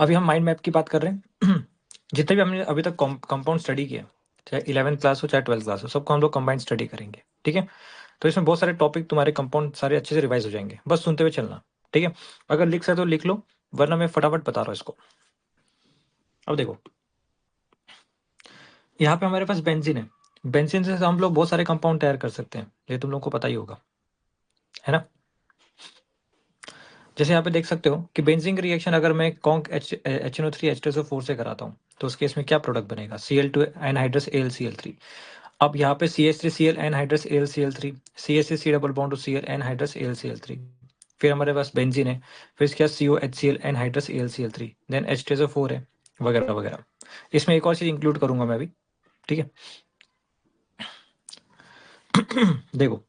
अभी हम mind map की बात कर रहे हैं। जितने भी हमने अभी तक कंपाउंड स्टडी किया, चाहे 11th क्लास हो चाहे 12th क्लास हो, सबको हम लोग कंबाइंड स्टडी करेंगे। ठीक है, तो इसमें बहुत सारे टॉपिक तुम्हारे कंपाउंड सारे अच्छे से रिवाइज हो जाएंगे, बस सुनते हुए चलना। ठीक है, अगर लिख सकते हो लिख लो, वरना मैं फटाफट बता रहा हूँ इसको। अब देखो, यहाँ पे हमारे पास बेंजीन है। बेंजीन से हम लोग बहुत सारे कंपाउंड तैयार कर सकते हैं, ये तुम लोग को पता ही होगा, है ना। जैसे यहाँ पे देख सकते हो कि बेंजीन की रिएक्शन अगर मैं कॉन्क HNO3 H2SO4 से कराता हूँ, तो उस केस में क्या प्रोडक्ट बनेगा, Cl2 एनहाइड्रस AlCl3। अब यहाँ पे CH3Cl anhydrous AlCl3, CH3C double bond to Cl anhydrous AlCl3। फिर हमारे पास बेंजीन है, फिर इसके बाद COHCl anhydrous AlCl3, then H2SO4 है, वगैरह वगैरह। इसमें एक और चीज इंक्लूड करूंगा मैं अभी। ठीक है, देखो,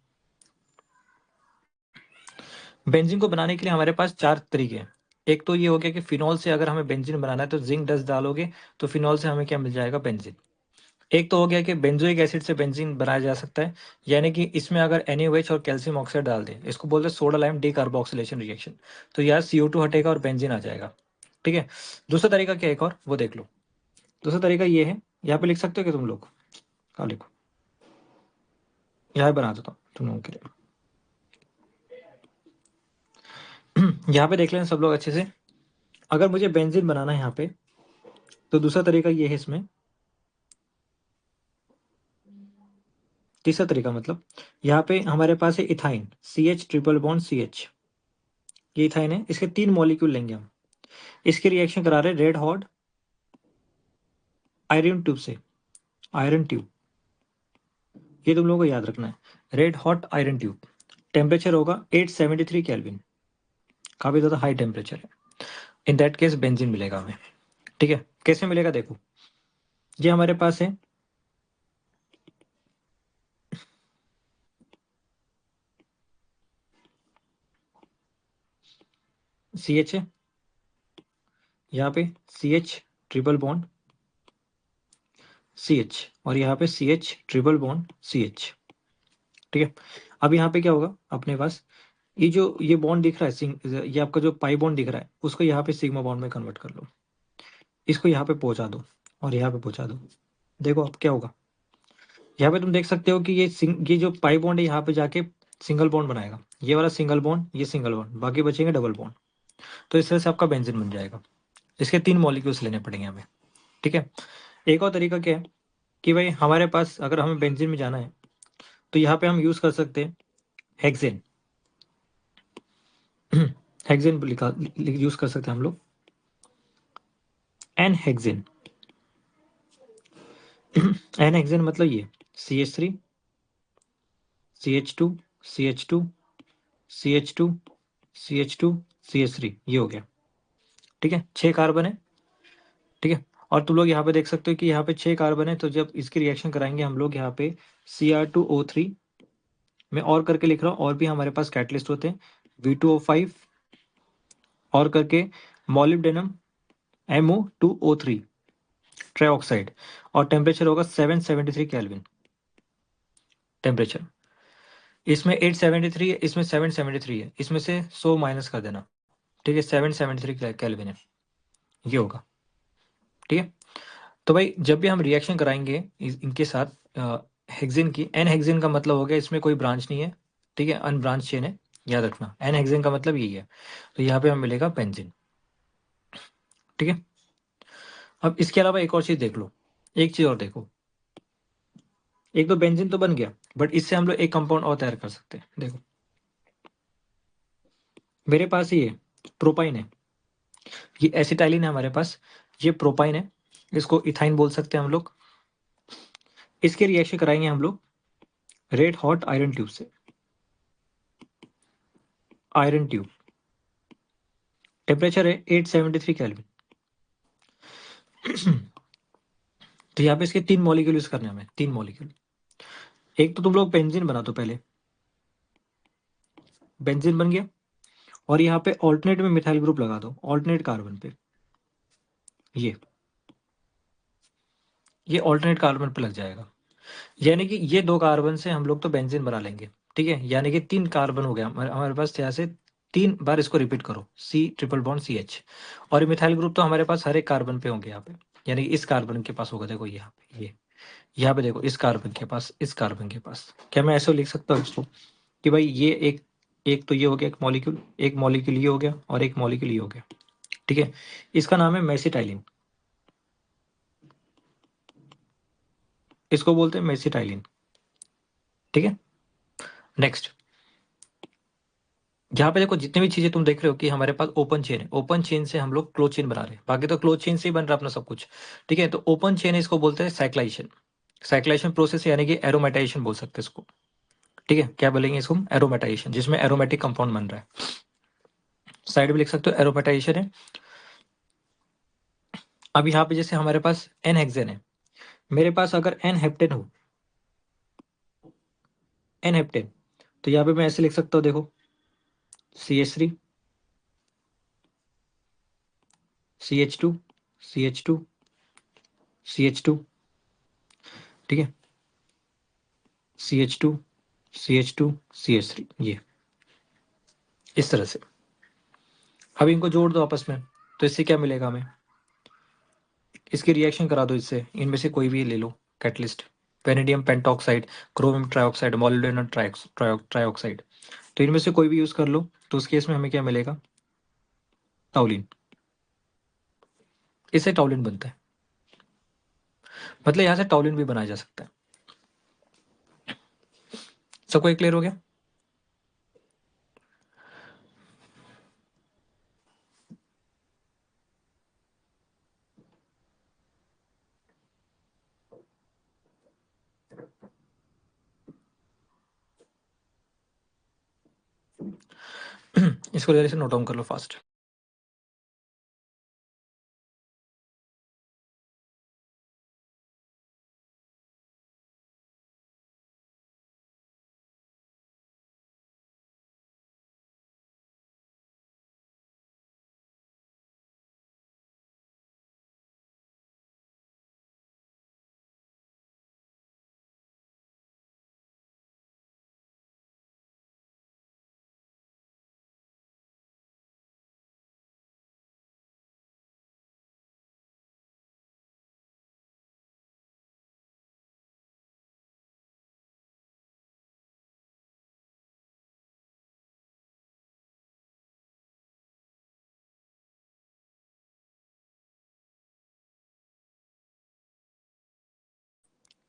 बेंजीन को बनाने के लिए हमारे पास 4 तरीके हैं। एक तो ये हो गया कि फिनॉल से अगर हमें बेंजीन बनाना है तो जिंक डस्ट डालोगे तो फिनॉल से हमें क्या मिल जाएगा, बेंजीन। एक तो हो गया कि बेंजोइक एसिड से बेंजीन बनाया जा सकता है, यानी कि इसमें अगर NaOH और कैल्शियम ऑक्साइड डाल दें, इसको बोलते हैं सोडा लाइम डीकार्बोक्सिलेशन रिएक्शन, तो यार CO2 हटेगा और बेंजीन आ जाएगा। ठीक है, दूसरा तरीका क्या है एक और, वो देख लो। दूसरा तरीका ये है, यहाँ पे लिख सकते हो कि तुम लोग, कहाँ लिखो, यहाँ बना देता हूँ तुम लोगों के लिए। यहाँ पे देख लेना सब लोग अच्छे से। अगर मुझे बेंजीन बनाना है यहाँ पे, तो दूसरा तरीका ये है इसमें। तीसरा तरीका मतलब, यहाँ पे हमारे पास है ethyne, CH triple bond CH, ये इथाइन है। इसके 3 मॉलिक्यूल लेंगे हम, इसके रिएक्शन करा रहे रेड हॉट आयरन ट्यूब से, आयरन ट्यूब, ये तुम लोगों को याद रखना है, red hot iron tube. Temperature होगा 873 केल्विन, काफी ज्यादा हाई टेम्परेचर है। इन दैट केस बेंजीन मिलेगा हमें। ठीक है, कैसे मिलेगा देखो, ये हमारे पास है CH है, यहाँ पे CH ट्रिपल बॉन्ड CH, और यहाँ पे CH ट्रिपल बॉन्ड CH। ठीक है, अब यहाँ पे क्या होगा अपने पास, ये जो ये बॉन्ड दिख रहा है, ये आपका जो पाई बॉन्ड दिख रहा है, उसको यहाँ पे सिग्मा बॉन्ड में कन्वर्ट कर लो, इसको यहाँ पे पहुंचा दो और यहाँ पे पहुंचा दो। देखो अब क्या होगा, यहाँ पे तुम देख सकते हो कि ये जो पाई बॉन्ड है यहाँ पे जाके सिंगल बॉन्ड बनाएगा, ये वाला सिंगल बॉन्ड, ये सिंगल बॉन्ड, बाकी बचेंगे डबल बॉन्ड। तो इस तरह से आपका बेंजीन बन जाएगा। इसके 3 मॉलिक्यूल्स लेने पड़ेंगे हमें। ठीक है, एक और तरीका क्या है कि भाई हमारे पास अगर हमें बेंजीन में जाना है, तो यहाँ पे हम यूज कर सकते हैं हेक्सेन। हेक्सेन यूज कर सकते हैं हम लोग, एन हेक्सेन। एन हेक्सेन मतलब ये CH3 CH2 CH2 CH2 CH2 CH3, ये हो गया। ठीक है, 6 कार्बन है। ठीक है, और तुम लोग यहाँ पे देख सकते हो कि यहाँ पे 6 कार्बन है, तो जब इसकी रिएक्शन कराएंगे हम लोग यहाँ पे Cr2O3, मैं और करके लिख रहा हूँ, और भी हमारे पास कैटलिस्ट होते हैं, V2O5 और करके मॉलिब्डेनम MO2O3 ट्राइऑक्साइड, और टेम्परेचर होगा 773 केल्विन टेम्परेचर। इसमें 873 है, इसमें 773 है, इसमें से 100 माइनस कर देना। ठीक है, 773 केल्विन है, ये होगा। ठीक है, तो भाई जब भी हम रिएक्शन कराएंगे इनके साथ हेक्सेन की, एन हेक्सेन का मतलब हो गया इसमें कोई ब्रांच नहीं है। ठीक है, अनब्रांच चेन है, याद रखना, एन हेक्सेन का मतलब यही है। तो यहाँ पे हमें मिलेगा बेंजीन। ठीक है, अब इसके अलावा एक और चीज देख लो, एक चीज और देखो। एक तो बेंजीन तो बन गया, बट इससे हम लोग एक कंपाउंड और तैयार कर सकते हैं। देखो मेरे पास ये प्रोपाइन है, ये एसिटाइलिन है हमारे पास, ये प्रोपाइन है, इसको इथाइन बोल सकते हैं हम लोग। इसके रिएक्शन कराएंगे हम लोग रेड हॉट आयरन ट्यूब से, आयरन ट्यूब, टेम्परेचर है 873 केल्विन। तो यहाँ पे इसके 3 मॉलिक्यूल यूज करने हैं हमें, 3 मॉलिक्यूल। एक तो तुम लोग बेंजीन बना दो पहले, बेंजीन बन गया, और यहाँ पे ऑल्टरनेट में मिथाइल ग्रुप लगा दो, ऑल्टरनेट कार्बन पे, ये ऑल्टरनेट कार्बन पे लग जाएगा, यानी कि ये 2 कार्बन से हम लोग तो बेंजीन बना लेंगे। ठीक है, यानी कि 3 कार्बन हो गया हमारे पास, यहाँ से 3 बार इसको रिपीट करो, C ट्रिपल बॉन्ड CH। और मिथाइल ग्रुप तो हमारे पास हर एक कार्बन पे होंगे यहाँ पे, यानी इस कार्बन के पास होगा, देखो यहाँ पे, ये यहाँ पे देखो, इस कार्बन के पास, इस कार्बन के पास। क्या मैं ऐसे लिख सकता हूँ इसको कि भाई ये एक एक तो ये हो गया एक मॉलिक्यूल, एक मॉलिक्यूल ये हो गया और एक मॉलिक्यूल ये हो गया, ठीक है। इसका नाम है मेसिटाइलिन, इसको बोलते हैं मेसिटाइलिन, ठीक है। नेक्स्ट, यहाँ पे देखो जितने भी चीजें तुम देख रहे हो कि हमारे पास ओपन चेन है, ओपन चेन से हम लोग क्लोज चेन बना रहे हैं, बाकी तो क्लोज चेन से ही बन रहा है अपना सब कुछ, ठीक है। तो ओपन चेन इसको बोलते हैं साइक्लाइजेशन, साइक्लाइजेशन प्रोसेस यानी कि एरोमेटाइजेशन बोल सकते हैं इसको, ठीक है। क्या बोलेंगे इसको, एरोमेटाइजेशन, जिसमें एरोमेटिक कंपाउंड बन रहा है। साइड में लिख सकते हो एरोमेटाइजेशन है। अब यहाँ पे जैसे हमारे पास एन हेक्सेन है, मेरे पास अगर एन हेप्टेन हो, एन हेप्टेन, तो यहाँ पे मैं ऐसे लिख सकता हूँ, देखो CH3 CH2 CH2 CH2, ठीक है, CH2 CH2 CH3, ये इस तरह से। अब इनको जोड़ दो आपस में, तो इससे क्या मिलेगा हमें, इसकी रिएक्शन करा दो इससे, इनमें से कोई भी ले लो catalyst, vanadium pentoxide, chromium trioxide, molybdenum trioxide, तो इनमें से कोई भी यूज कर लो, तो उस केस में हमें क्या मिलेगा, टाउलिन, इससे टाउलिन बनता है, मतलब यहाँ से टाउलिन भी बनाया जा सकता है। सबको एक क्लियर हो गया। इसको जरा से नोट डाउन कर लो fast.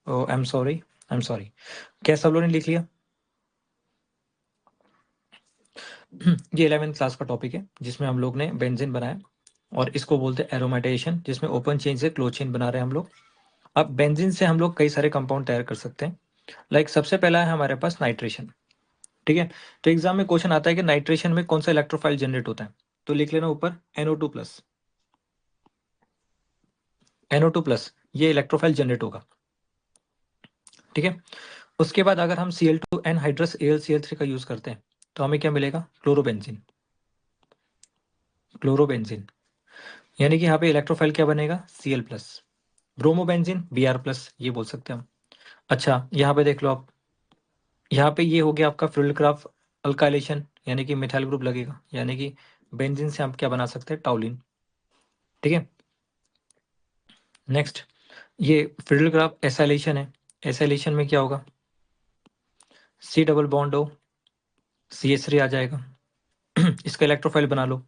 Oh I am sorry, I am sorry. क्या सब लोगों ने लिख लिया? ये 11th क्लास का टॉपिक है, जिसमें हम लोग ने बेंजीन बनाया, और इसको बोलते हैं एरोमेटाइजेशन, जिसमें ओपन चेन से क्लोज चेन बना रहे हैं हम लोग। अब बेंजीन से हम लोग कई सारे कंपाउंड तैयार कर सकते हैं। लाइक सबसे पहला है हमारे पास नाइट्रेशन, ठीक है। तो एग्जाम में क्वेश्चन आता है कि नाइट्रेशन में कौन सा इलेक्ट्रोफाइल जनरेट होता है, तो लिख लेना ऊपर NO2+, NO2+, ये इलेक्ट्रोफाइल जनरेट होगा, ठीक है। उसके बाद अगर हम Cl2 एनहाइड्रस AlCl3 का यूज करते हैं, तो हमें क्या मिलेगा, क्लोरोबेंजीन, क्लोरोबेंजीन, यानी कि यहाँ पे इलेक्ट्रोफाइल क्या बनेगा, Cl+। ब्रोमोबेंजीन Br+, ये बोल सकते हैं हम। अच्छा, यहाँ पे देख लो आप, यहाँ पे ये हो गया आपका फ्रिडलक्राफ्ट अल्काइलेशन, यानी कि मिथाइल ग्रुप लगेगा, यानी कि बेंजीन से हम क्या बना सकते हैं, टाउलिन, ठीक है। नेक्स्ट, ये फ्रिडलक्राफ्ट एसाइलेशन है, एसाइलेशन में क्या होगा, C double bond O CH3 आ जाएगा। इसका इलेक्ट्रोफाइल बना लो,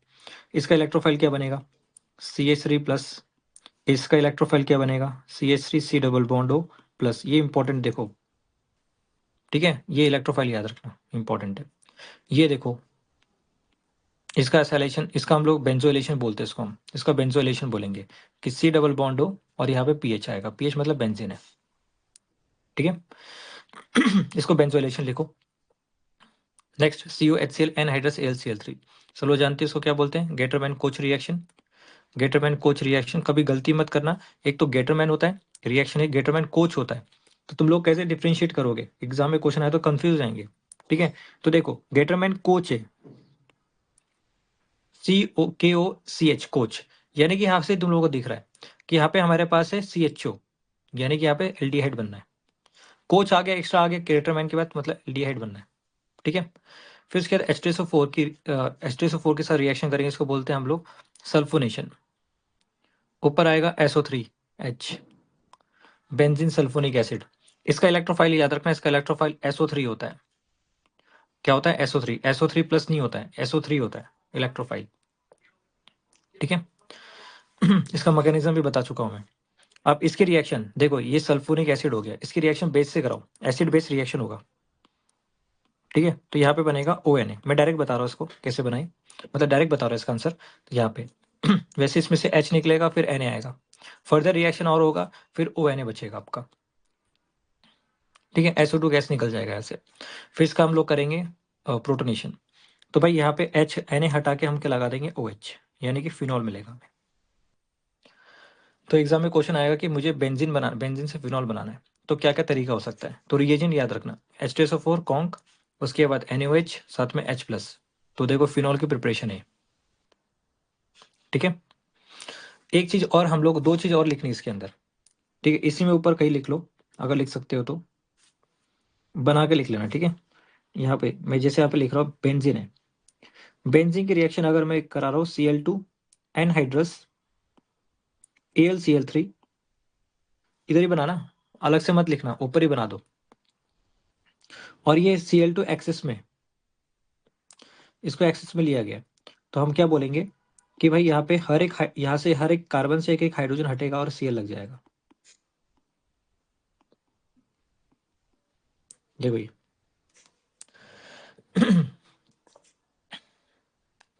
इसका इलेक्ट्रोफाइल क्या बनेगा, CH3+, इसका इलेक्ट्रोफाइल क्या बनेगा, CH3 C double bond O+, ये इंपॉर्टेंट देखो, ठीक है, ये इलेक्ट्रोफाइल याद रखना इंपॉर्टेंट है। ये देखो, इसका एसाइलेशन, इसका हम लोग बेंजोइलेशन बोलते हैं, इसको हम इसका बेंजोइलेशन बोलेंगे कि C डबल बॉन्ड O और यहाँ पे PH आएगा, PH मतलब बेंजीन है, ठीक है। इसको बेंजोइलेशन लिखो। नेक्स्ट, COHCl एनहाइड्रस AlCl3, सब लोग जानते हैं इसको क्या बोलते हैं, Gattermann coach reaction, Gattermann coach reaction. कभी गलती मत करना, एक तो गेटरमैन होता है रिएक्शन, एक गेटरमैन कोच होता है, तो तुम लोग कैसे डिफ्रेंशिएट करोगे, एग्जाम में क्वेश्चन आए तो कंफ्यूज हो जाएंगे, ठीक है। तो देखो गेटरमैन कोच है, COKOCH कोच, यानी कि यहाँ से तुम लोगों को दिख रहा है कि यहाँ पे हमारे पास है CHO, यानी कि यहाँ पे एल्डिहाइड बनना है, कोच आ गया, एक्स्ट्रा आ गया गेटरमैन के बाद, मतलब एल्डिहाइड बनना है, ठीक है। फिर उसके बाद H2SO4 के साथ रिएक्शन करेंगे, इसको बोलते हैं हम लोग सल्फोनेशन। ऊपर आएगा SO3H, बेंजीन सल्फोनिक एसिड। इसका इलेक्ट्रोफाइल याद रखना, इसका इलेक्ट्रोफाइल SO3 होता है। क्या होता है? SO3 प्लस नहीं होता है, SO3 होता है इलेक्ट्रोफाइल। ठीक है। इसका मैकेनिज्म भी बता चुका हूं मैं। अब इसकी रिएक्शन देखो, ये सल्फोनिक एसिड हो गया, इसकी रिएक्शन बेस से कराओ, एसिड बेस रिएक्शन होगा। ठीक है, तो यहाँ पे बनेगा ONA। मैं डायरेक्ट बता रहा हूँ इसको कैसे बनाए, मतलब डायरेक्ट बता रहा हूँ इसका आंसर। तो यहाँ पे वैसे इसमें से H निकलेगा, फिर Na आएगा, फर्दर रिएक्शन और होगा, फिर ONA बचेगा आपका। ठीक है, SO2 गैस निकल जाएगा ऐसे। फिर इसका हम लोग करेंगे प्रोटोनेशन। तो भाई यहाँ पे Na हटा के हम क्या लगा देंगे? OH, यानी कि फिनॉल मिलेगा हमें। तो एग्जाम में क्वेश्चन आएगा कि मुझे बेंजीन से फिनॉल बनाना है, तो क्या क्या तरीका हो सकता है? तो रिएजेंट याद रखना, H2SO4 कॉन्क, उसके बाद NaOH, साथ में H+। तो देखो फिनॉल की प्रिपरेशन है। ठीक है, एक चीज और, हम लोग 2 चीज और लिखनी है इसके अंदर। ठीक है, इसी में ऊपर कहीं लिख लो, अगर लिख सकते हो तो बना के लिख लेना। ठीक है, यहाँ पे मैं जैसे यहाँ पे लिख रहा हूँ बेंजीन है, बेंजीन की रिएक्शन अगर मैं करा रहा हूँ Cl2 एनहाइड्रस AlCl3, इधर ही बनाना, अलग से मत लिखना, ऊपर ही बना दो। और ये Cl2 एक्सेस में, इसको एक्सेस में लिया गया, तो हम क्या बोलेंगे कि भाई यहाँ पे यहाँ से हर एक कार्बन से एक एक हाइड्रोजन हटेगा और Cl लग जाएगा। देखो ये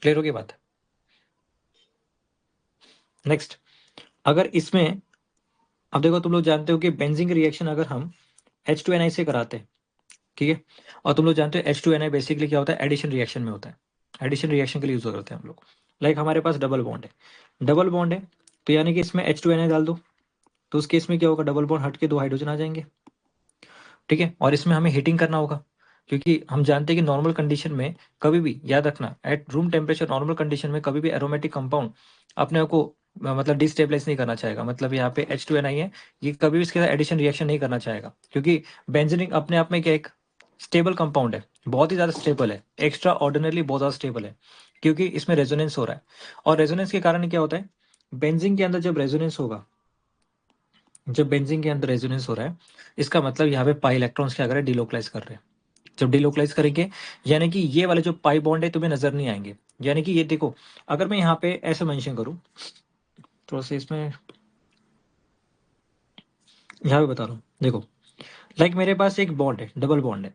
क्लियर हो गई बात? नेक्स्ट, अगर इसमें, अब देखो तुम लोग जानते हो कि बेंजीन की रिएक्शन अगर हम H2Ni से कराते हैं, ठीक है, और तुम लोग जानते हो H2Ni बेसिकली क्या होता है? एडिशन रिएक्शन में होता है, एडिशन रिएक्शन के लिए यूज करते हैं हम लोग। लाइक हमारे पास डबल बॉन्ड है, डबल बॉन्ड है, तो यानी कि इसमें H2Ni डाल दो, तो उस केस में क्या होगा? डबल बॉन्ड हट के 2 हाइड्रोजन आ जाएंगे। ठीक है, और इसमें हमें हीटिंग करना होगा, क्योंकि हम जानते हैं कि नॉर्मल कंडीशन में कभी भी, याद रखना, at room temperature normal condition में कभी भी एरोमेटिक कंपाउंड अपने आप को मतलब डिस्टेबलाइज नहीं करना चाहेगा। मतलब यहाँ पे H2Ni है, ये कभी भी इसके साथ एडिशन रिएक्शन नहीं करना चाहेगा, क्योंकि बेंजीन अपने आप में क्या एक स्टेबल कंपाउंड है, बहुत ही ज्यादा स्टेबल है, एक्स्ट्रा ऑर्डिनरली बहुत ज्यादा स्टेबल है, क्योंकि इसमें रेजोनेंस हो रहा है। और रेजोनेंस के कारण क्या होता है? बेंजीन के अंदर जब रेजोनेंस होगा, जब बेंजीन के अंदर रेजोनेंस हो रहा है, इसका मतलब यहाँ पे पाई इलेक्ट्रॉन्स क्या कर रहे हैं? डिलोकलाइज कर रहे हैं। जब डिलोकलाइज करेंगे, यानी कि ये वाले जो पाई बॉन्ड है तुम्हें नजर नहीं आएंगे। यानी कि ये देखो, अगर मैं यहाँ पे ऐसे मेंशन करूं, थोड़ा सा इसमें यहाँ पे बता रहा हूँ, देखो, लाइक मेरे पास एक बॉन्ड है, डबल बॉन्ड है।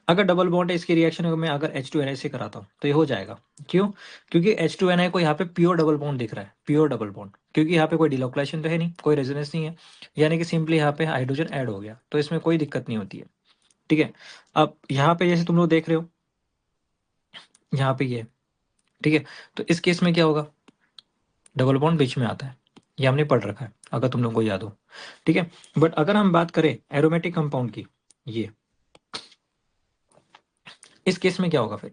अगर डबल बॉन्ड है, इसकी रिएक्शन मैं अगर H2Ni से कराता हूँ तो ये हो जाएगा। क्यों? क्योंकि H2Ni को यहाँ पे प्योर डबल बॉन्ड दिख रहा है, प्योर डबल बॉन्ड, क्योंकि यहाँ पे कोई डिलोकलाइजेशन तो है नहीं, कोई रेजोनेंस नहीं है, यानी कि सिंपली यहाँ पे हाइड्रोजन ऐड हो गया, तो इसमें कोई दिक्कत नहीं होती है। ठीक है, अब यहाँ पे जैसे तुम लोग देख रहे हो, यहाँ पे ये, ठीक है, तो इस केस में क्या होगा? डबल बॉन्ड बीच में आता है, ये हमने पढ़ रखा है अगर तुम लोगों को याद हो। ठीक है, बट अगर हम बात करें एरोमेटिक कंपाउंड की, ये इस केस में क्या होगा? फिर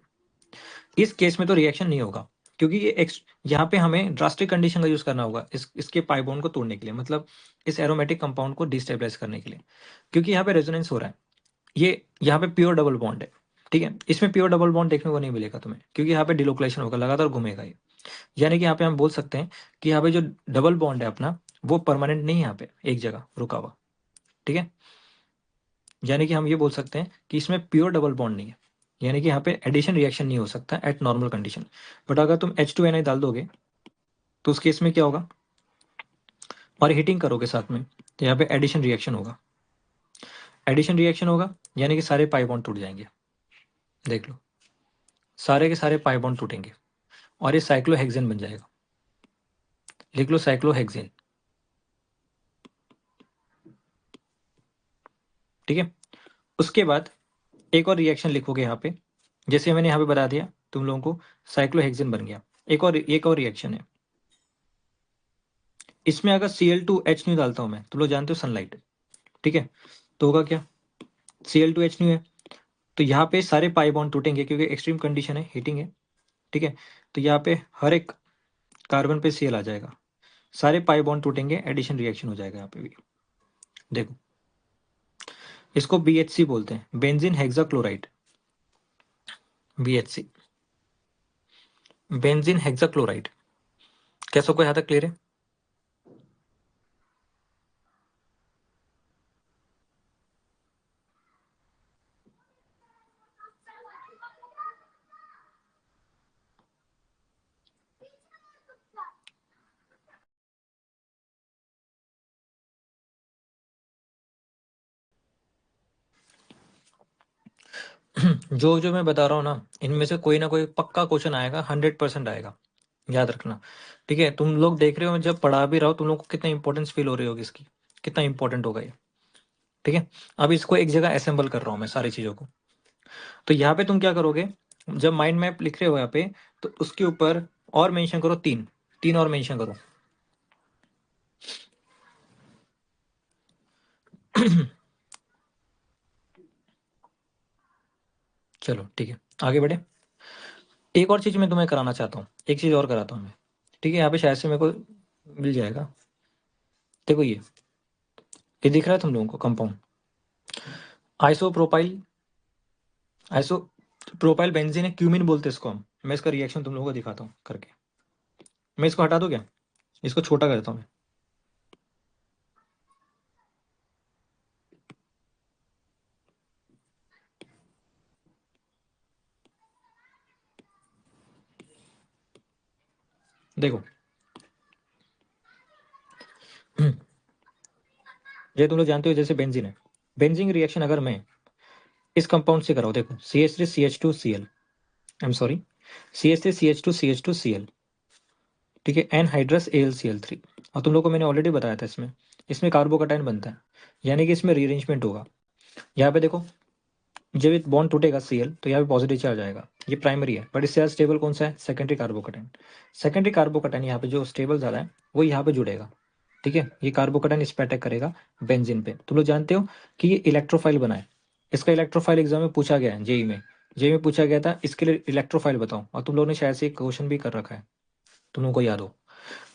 इस केस में तो रिएक्शन नहीं होगा, क्योंकि यहाँ पे हमें ड्रास्टिक कंडीशन का यूज करना होगा इसके पाई बॉन्ड को तोड़ने के लिए, मतलब इस एरोमेटिक कंपाउंड को डिस्टेबलाइज करने के लिए, क्योंकि यहाँ पे रेजोनेंस हो रहा है। ये यहाँ पे प्योर डबल बॉन्ड है। ठीक है, इसमें प्योर डबल बॉन्ड देखने को नहीं मिलेगा तुम्हें, क्योंकि यहाँ पे डिलोकलाइजेशन होगा, लगातार घूमेगा ये। यानी कि यहाँ पे हम बोल सकते हैं कि यहाँ पे जो डबल बॉन्ड है अपना, वो परमानेंट नहीं है, यहाँ पे एक जगह रुका हुआ। ठीक है, यानी कि हम ये बोल सकते हैं कि इसमें प्योर डबल बॉन्ड नहीं है, यानी कि यहाँ पे एडिशन रिएक्शन नहीं हो सकता एट नॉर्मल कंडीशन। बट अगर तुम H2Ni डाल दोगे, तो उस केस में क्या होगा? और हीटिंग करोगे साथ में, तो यहाँ पे एडिशन रिएक्शन होगा, एडिशन रिएक्शन होगा, यानी कि सारे पाई बॉन्ड टूट जाएंगे। देख लो, सारे के सारे पाई बॉन्ड टूटेंगे, और ये साइक्लोहेक्सेन बन जाएगा। लिख लो साइक्लोहेक्सेन। ठीक है, उसके बाद एक और रिएक्शन लिखोगे यहाँ पे, जैसे मैंने यहाँ पे बता दिया तुम लोगों को, साइक्लोहेक्सेन बन गया। एक और रिएक्शन है, इसमें अगर Cl2H नहीं डालता हूं मैं, तुम लोग जानते हो सनलाइट, ठीक है, तो होगा क्या? Cl2H नहीं है, तो यहाँ पे सारे पाई बॉन्ड टूटेंगे, क्योंकि एक्सट्रीम कंडीशन है, हीटिंग है। ठीक है, तो यहाँ पे हर एक कार्बन पे Cl आ जाएगा, सारे पाई बॉन्ड टूटेंगे, एडिशन रिएक्शन हो जाएगा यहाँ पे भी। देखो, इसको BHC बोलते हैं, benzene hexachloride. BHC, benzene hexachloride. क्या सबको यहाँ तक क्लियर है? जो जो मैं बता रहा हूँ ना, इनमें से कोई ना कोई पक्का क्वेश्चन आएगा, 100% आएगा, याद रखना। ठीक है, तुम लोग देख रहे हो मैं जब पढ़ा भी रहा हूँ तुम लोग को कितना इंपॉर्टेंस फील हो रही होगी इसकी, कितना इंपॉर्टेंट होगा ये। ठीक है, अब इसको एक जगह असेंबल कर रहा हूँ मैं सारी चीज़ों को। तो यहाँ पे तुम क्या करोगे, जब माइंड मैप लिख रहे हो यहाँ पे, तो उसके ऊपर और मेंशन करो 3, 3 और मेंशन करो। चलो ठीक है, आगे बढ़े। एक और चीज मैं तुम्हें कराना चाहता हूँ, एक चीज और कराता हूँ मैं। ठीक है, यहाँ पे शायद से मेरे को मिल जाएगा। देखो ये दिख रहा है तुम लोगों को कंपाउंड आइसोप्रोपाइल, आइसोप्रोपाइल बेंजीन है, क्यूमिन बोलते हैं इसको हम। मैं इसका रिएक्शन तुम लोगों को दिखाता हूँ करके। मैं इसको हटा दूं क्या? इसको छोटा करता हूँ मैं। देखो ये तुम लोग जानते हो जैसे बेंजीन है, बेंजीन रिएक्शन अगर मैं इस कंपाउंड से कराऊं, देखो CH3CH2Cl, I am sorry, CH3CH2CH2Cl, ठीक है, एनहाइड्रस AlCl3। और तुम लोग को मैंने ऑलरेडी बताया था इसमें कार्बोकटायन बनता है, यानी कि इसमें रीअरेंजमेंट होगा। यहाँ पे देखो, जब ये बॉन्ड टूटेगा Cl तो यहाँ पे पॉजिटिव चार्ज आएगा, ये प्राइमरी है, बट इससे ज्यादा स्टेबल कौन सा है? Secondary carbocation. सेकेंडरी कार्बोकटायन यहाँ पे जो स्टेबल ज्यादा है वो यहाँ पे जुड़ेगा। ठीक है, ये कार्बोकटायन इस पे अटैक करेगा बेंजीन पे। तुम लोग जानते हो कि ये इलेक्ट्रोफाइल बनाए, इसका इलेक्ट्रोफाइल एग्जाम में पूछा गया है, जेई में पूछा गया था, इसके लिए इलेक्ट्रोफाइल बताओ, और तुम लोगों ने शायद से एक क्वेश्चन भी कर रखा है, तुम लोगों को याद हो।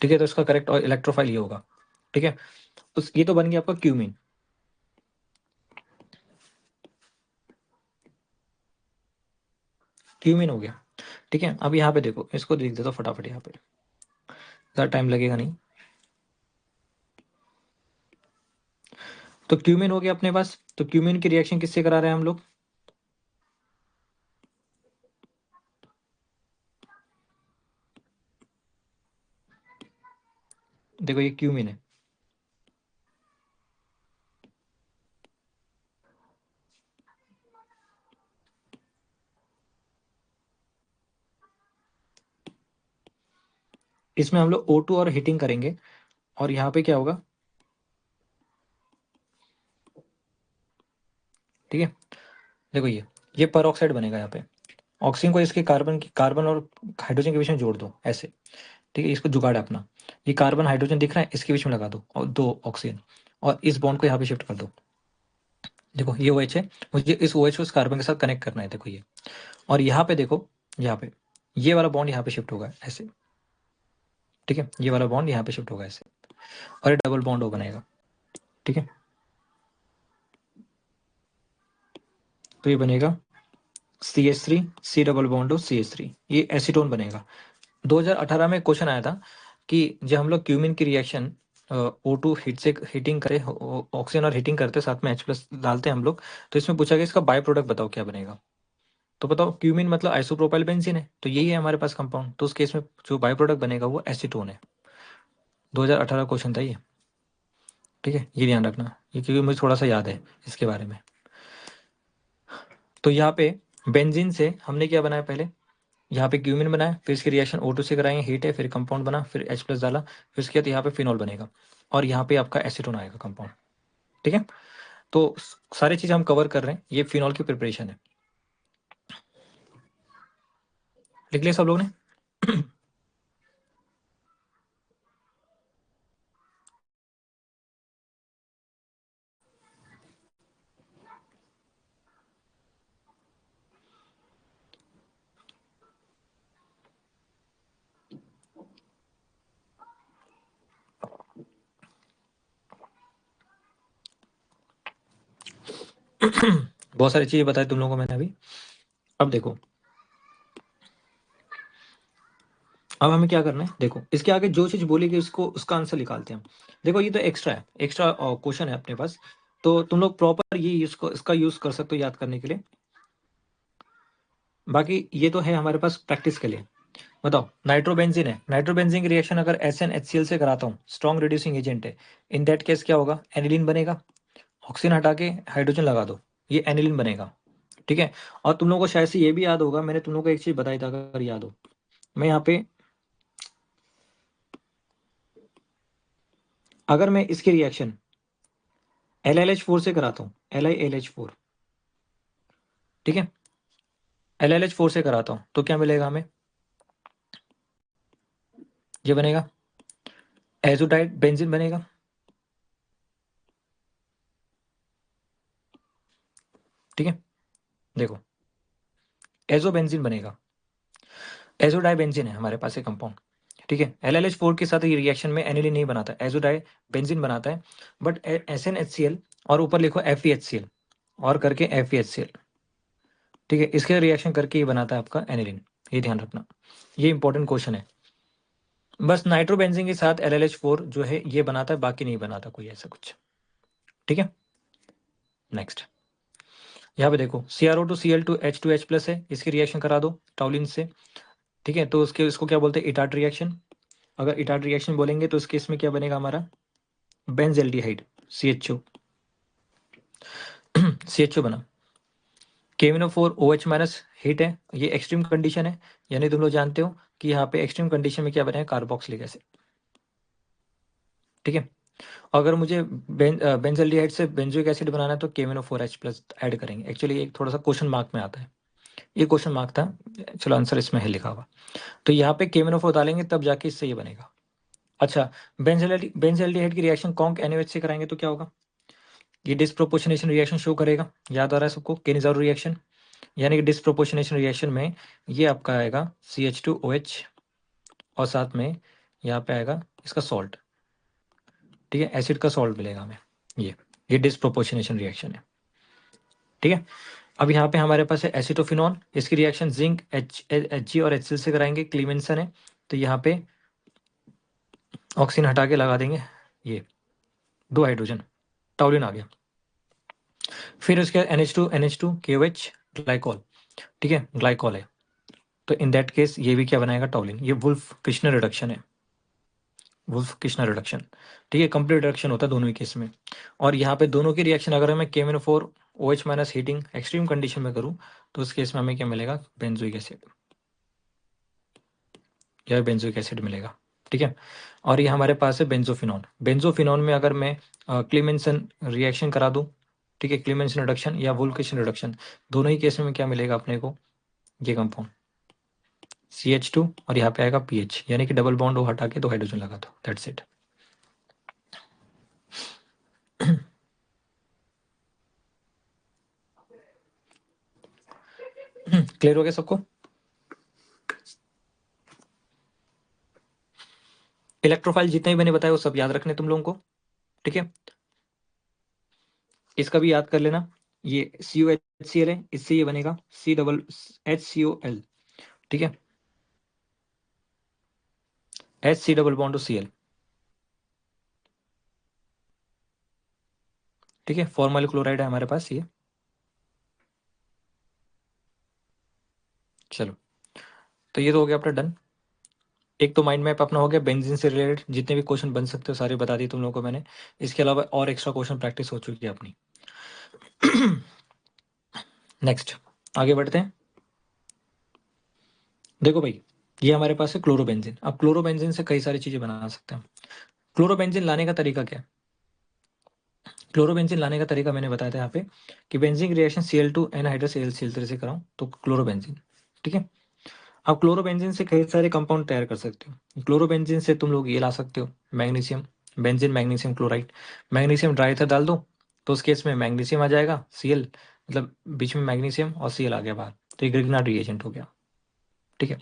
ठीक है, तो इसका करेक्ट इलेक्ट्रोफाइल ये होगा। ठीक है, तो ये तो बन गया आपका क्यूमिन। क्यूमिन हो गया। ठीक है, अब यहाँ पे देखो, इसको लिख देता हूँ फटाफट यहाँ पे, ज़्यादा टाइम लगेगा नहीं। तो क्यूमिन हो गया अपने पास। तो क्यूमिन की रिएक्शन किससे करा रहे हैं हम लोग? देखो ये क्यूमिन है, इसमें हम लोग O2 और हीटिंग करेंगे, और यहाँ पे क्या होगा? ठीक है, देखो ये पर ऑक्साइड बनेगा यहाँ पे। ऑक्सीजन को इसके कार्बन और हाइड्रोजन के बीच में जोड़ दो ऐसे। ठीक है, इसको जुगाड़ है अपना। ये कार्बन हाइड्रोजन दिख रहा है, इसके बीच में लगा दो, और 2 ऑक्सीजन, और इस बॉन्ड को यहाँ पे शिफ्ट कर दो। देखो ये OH है, मुझे इस OH को इस कार्बन के साथ कनेक्ट करना है, देखो ये। और यहाँ पे देखो, यहाँ पे ये वाला बॉन्ड यहाँ पे शिफ्ट होगा ऐसे। ठीक है, ये वाला बॉन्ड यहाँ पे शिफ्ट होगा ऐसे, और ये डबल बॉन्ड हो बनेगा। ठीक है, तो ये बनेगा CH3, C डबल बॉन्ड हो CH3, ये एसीटोन बनेगा। 2018 में क्वेश्चन आया था कि जब हम लोग क्यूमिन की रिएक्शन O2 हीट से हीटिंग करे, ऑक्सीजन और हीटिंग करते साथ में H+ डालते हैं हम लोग, तो इसमें पूछा गया इसका बाय प्रोडक्ट बताओ क्या बनेगा। तो बताओ, क्यूमिन मतलब आइसोप्रोपाइल बेंजीन है, तो यही है हमारे पास कंपाउंड, तो उस केस में जो बाय प्रोडक्ट बनेगा वो एसीटोन है। 2018 क्वेश्चन था ये। ठीक है, ये ध्यान रखना, ये क्योंकि मुझे थोड़ा सा याद है इसके बारे में। तो यहाँ पे बेंजीन से हमने क्या बनाया पहले, यहाँ पे क्यूमिन बनाया, फिर इसकी रिएक्शन O2 से कराएंगे, हीट है, फिर कंपाउंड बना, फिर H+ डाला, फिर उसके बाद यहाँ पे फिनॉल बनेगा, और यहाँ पे आपका एसीटोन आएगा कंपाउंड। ठीक है, तो सारी चीज हम कवर कर रहे हैं, ये फिनॉल की प्रिपरेशन है। लिख लिया सब लोग ने? बहुत सारी चीजें बताई तुम लोगों को मैंने अभी। अब देखो, अब हमें क्या करना है, देखो इसके आगे जो चीज बोलेगी उसको उसका आंसर निकालते हैं हम। देखो ये तो एक्स्ट्रा है, एक्स्ट्रा क्वेश्चन है अपने पास, तो तुम लोग प्रॉपर ये इसका यूज कर सकते हो याद करने के लिए। बाकी ये तो है हमारे पास प्रैक्टिस के लिए। बताओ, नाइट्रोबेंजीन है, नाइट्रोबेंजीन की रिएक्शन अगर SnHCl से कराता हूँ, स्ट्रॉन्ग रिड्यूसिंग एजेंट है, इन दैट केस क्या होगा, एनिलीन बनेगा। ऑक्सीजन हटा के हाइड्रोजन लगा दो, ये एनिलीन बनेगा। ठीक है। और तुम लोगों को शायद से ये भी याद होगा, मैंने तुम लोगों को एक चीज बताई था, अगर याद हो, मैं यहाँ पे अगर मैं इसकी रिएक्शन LiLH4 से कराता हूँ, LiLH4, ठीक है, LiLH4 से कराता हूँ तो क्या मिलेगा हमें, ये बनेगा एजोडाइड बेंजीन बनेगा। ठीक है, देखो एजोबेंजीन बनेगा, एजोडाइबेंजीन है हमारे पास ये कंपाउंड। ठीक है, LiLH4 के साथ ये रिएक्शन में एनिलीन नहीं बनाता, एजोडाइबेंजीन बनाता है। बट SnHCl और ऊपर लिखो FeHCl और करके FeHCl, ठीक है, इसके रिएक्शन करके ये बनाता है आपका एनिलीन, ये ध्यान रखना, ये इंपॉर्टेंट क्वेश्चन है। बस नाइट्रोबेंजीन के साथ LiLH4 जो है ये बनाता है, बाकी नहीं बनाता कोई ऐसा कुछ। ठीक है, नेक्स्ट यहाँ पे देखो CrO2Cl2H2H+ है, इसकी रिएक्शन करा दो टॉलिन से। ठीक है, तो उसके इसको क्या बोलते हैं, इटार्ट रिएक्शन। अगर इटार्ट रिएक्शन बोलेंगे तो इस केस में क्या बनेगा हमारा, बेंजल्डिहाइड CHO, CHO बना। KMnO4 OH- हिट है, ये एक्सट्रीम कंडीशन है, यानी तुम लोग जानते हो कि यहाँ पे एक्सट्रीम कंडीशन में क्या बनेगा, कार्बोक्सिलिक एसिड। ठीक है, अगर मुझे बेंजल्डिहाइड से बेंजोइक एसिड बनाना है तो KMnO4H+ ऐड करेंगे। एक्चुअली एक थोड़ा सा क्वेश्चन मार्क में आता है, ये क्वेश्चन मार्क था, चलो आंसर इसमें है लिखा हुआ, तो यहाँ पे KMnO4 डालेंगे तब जाके इससे ये बनेगा। अच्छा, बेंजल्डिहाइड की रिएक्शन कॉन्क NaOH से कराएंगे तो क्या होगा, ये डिस्प्रोपोर्शनेशन रिएक्शन शो करेगा, याद आ रहा है सबको, केनिज़ारो रिएक्शन, यानी कि डिस्प्रोपोर्शनेशन रिएक्शन में ये आपका आएगा CH2OH और साथ में यहाँ पे आएगा इसका सॉल्ट। ठीक है, एसिड का सॉल्ट मिलेगा हमें, ये डिस्प्रोपोर्शनेशन रिएक्शन है। ठीक है, अब यहाँ पे हमारे पास है एसिटोफिनॉन, इसकी रिएक्शन जिंक Hg और HCl से कराएंगे, क्लीमेंसन है, तो यहाँ पे ऑक्सीजन हटा के लगा देंगे, ये 2 हाइड्रोजन, टॉलिन आ गया। फिर उसके बाद NH2 KOH ग्लाइकॉल, ठीक है, ग्लाइकॉल है, तो इन दैट केस ये भी क्या बनाएगा, टॉलिन। ये वुल्फ किर्शनर रिडक्शन है, वुल्फ किर्शनर रिडक्शन। ठीक है, कंप्लीट रिडक्शन होता है दोनों ही केस में। और यहाँ पे दोनों की रिएक्शन अगर मैं KMnO4 OH- heating extreme condition में करूँ तो उस केस में हमें क्या मिलेगा, बेंजोइक एसिड, या बेंजोइक एसिड मिलेगा। ठीक है, और ये हमारे पास है बेंजोफिनॉन। बेंजोफिनॉन में अगर मैं क्लीमेंसन रिएक्शन करा दूँ, ठीक है, क्लीमेंसन रिडक्शन या वुल्फ किर्शनर रिडक्शन, दोनों ही केस में क्या मिलेगा अपने को, ये कंपाउंड CH2 और यहाँ पे आएगा PH, यानी कि डबल बॉन्ड वो हटा के 2 हाइड्रोजन लगा दो, दैट्स इट। क्लियर हो गया सबको। इलेक्ट्रोफाइल जितने भी मैंने बताया वो सब याद रखने तुम लोगों को। ठीक है, इसका भी याद कर लेना, ये CuHCl है, इससे ये बनेगा CHCOL। ठीक है, HC डबल बॉन्ड Cl। ठीक है, फॉर्मल क्लोराइड है हमारे पास ये। चलो, तो ये तो हो गया अपना डन। एक तो माइंड मैप अपना हो गया, बेंजीन से रिलेटेड जितने भी क्वेश्चन बन सकते हो सारे बता दिए तुम लोगों को मैंने। इसके अलावा और एक्स्ट्रा क्वेश्चन प्रैक्टिस हो चुकी है अपनी। नेक्स्ट आगे बढ़ते हैं। देखो भाई, ये हमारे पास है क्लोरोबेंजीन। अब क्लोरोबेंजीन से कई सारी चीजें बना सकते हैं। क्लोरोबेंजीन लाने का तरीका क्या है, क्लोरोबेंजीन लाने का तरीका मैंने बताया था यहाँ पे कि बेंजीन की रिएक्शन Cl2 एनहाइड्रस Cl3 से कराऊं तो क्लोरोबेंजीन। ठीक है, अब क्लोरोबेंजीन से कई सारे कंपाउंड तैयार कर सकते हो। क्लोरोबेंजीन से तुम लोग ये ला सकते हो, magnesium, benzene magnesium chloride. Magnesium dry ether डाल दो तो उस केस में मैग्नीशियम आ जाएगा, Cl मतलब बीच में मैग्नीशियम और Cl आ गया बाहर, तो ये ग्रिग्नार्ड रिएजेंट हो गया। ठीक है,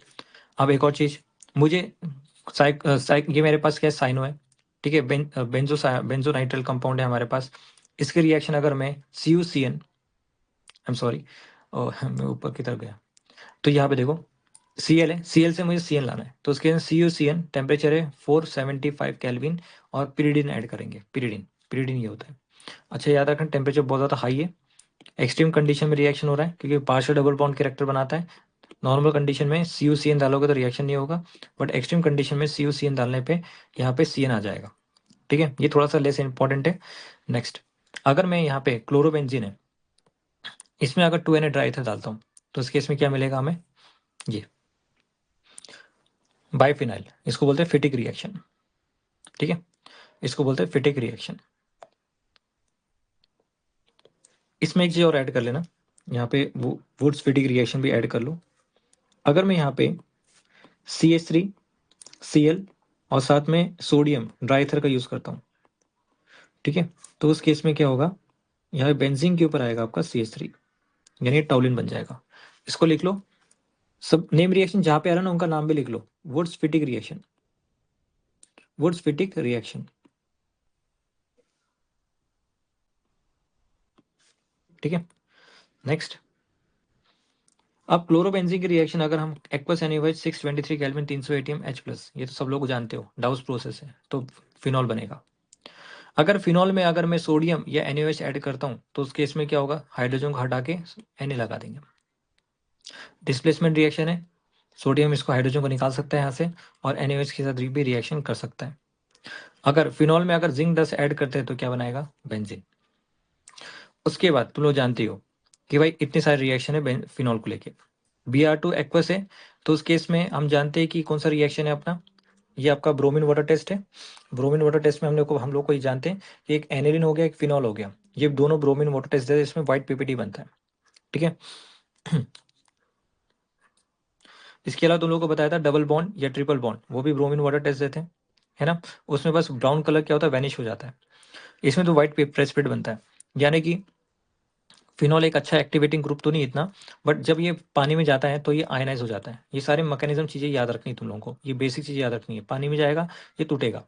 अब एक और चीज, मुझे ये मेरे पास क्या है, साइनो है। ठीक है, बेंजोनाइट्रल कंपाउंड है हमारे पास। इसकी रिएक्शन अगर मैं CuCN, आई एम सॉरी, मैं ऊपर की तरफ गया, तो यहाँ पे देखो Cl है, Cl से मुझे Cn लाना है, तो उसके लिए CuCN, टेम्परेचर है 475 केल्विन, और पिरिडिन ऐड करेंगे। पिरिडिन ये होता है। अच्छा याद रखना, टेम्परेचर बहुत ज़्यादा हाई है, एक्सट्रीम कंडीशन में रिएक्शन हो रहा है क्योंकि पार्शियल डबल बॉन्ड कैरेक्टर बनाता है। नॉर्मल कंडीशन में CuCN डालोगे तो रिएक्शन नहीं होगा, बट एक्सट्रीम कंडीशन में CuCN डालने पे यहाँ पे Cn आ जाएगा। ठीक है, ये थोड़ा सा लेस इंपॉर्टेंट है। नेक्स्ट, अगर मैं यहाँ पे क्लोरोबेंजीन है, इसमें अगर 2Na ड्राई ईथर डालता हूँ तो इस केस में क्या मिलेगा हमें, ये बाइफिनाइल, इसको बोलते हैं फिटिक रिएक्शन। ठीक है, इसको बोलते हैं फिटिक रिएक्शन। इसमें एक चीज और ऐड कर लेना, यहाँ पे वो वुड्स फिटिक रिएक्शन भी ऐड कर लो। अगर मैं यहाँ पे CH3 Cl और साथ में सोडियम ड्राई ईथर का यूज करता हूँ, ठीक है, तो उस केस में क्या होगा, यहाँ पे बेंजीन के ऊपर आएगा आपका CH3, यानी टॉलिन बन जाएगा। इसको लिख लो, सब नेम रिएक्शन जहाँ पे आ रहा है ना उनका नाम भी लिख लो, Wurtz Fittig reaction, Wurtz Fittig reaction. ठीक है, नेक्स्ट, अब क्लोरोबेंजीन की रिएक्शन अगर हम aqueous NH 623 kelvin 300 atm H+, ये तो सब लोग जानते हो, डाउस प्रोसेस है, तो फिनॉल बनेगा। अगर फिनॉल में अगर मैं सोडियम या NaOH ऐड करता हूँ तो उस केस में क्या होगा, हाइड्रोजन को हटा के Na लगा देंगे। डिस्प्लेसमेंट रिएक्शन है, सोडियम इसको हाइड्रोजन को निकाल सकता है यहाँ से, और NaOH के साथ भी रिएक्शन कर सकता है। अगर फिनॉल में अगर जिंक 10 ऐड करते हैं तो क्या बनाएगा, बेंजीन। उसके बाद तुम लोग जानते हो कि भाई इतने सारे रिएक्शन है फिनॉल को लेके। Br2 एक्वस है, तो उस केस में हम जानते हैं कि कौन सा रिएक्शन है अपना, ये आपका ब्रोमीन वाटर टेस्ट है। ब्रोमीन वाटर टेस्ट में हम लोग को ये जानते हैं कि एक एनिलीन हो गया, एक फिनॉल हो गया, ये दोनों ब्रोमीन वाटर टेस्ट है, इसमें व्हाइट पीपीटी बनता है। ठीक है, इसके अलावा तुम लोगों को बताया था डबल बॉन्ड या ट्रिपल बॉन्ड, वो भी ब्रोमीन वाटर टेस्ट देते हैं, है ना। उसमें बस ब्राउन कलर क्या होता है, वैनिश हो जाता है। इसमें तो व्हाइट प्रेसिपिटेट बनता है, यानी कि फिनॉल एक अच्छा एक्टिवेटिंग ग्रुप तो नहीं इतना, बट जब ये पानी में जाता है तो ये आयनाइज हो जाता है। ये सारे मैकेनिज्म चीजें याद रखनी है तुम लोगों को, ये बेसिक चीजें याद रखनी है। पानी में जाएगा, ये टूटेगा,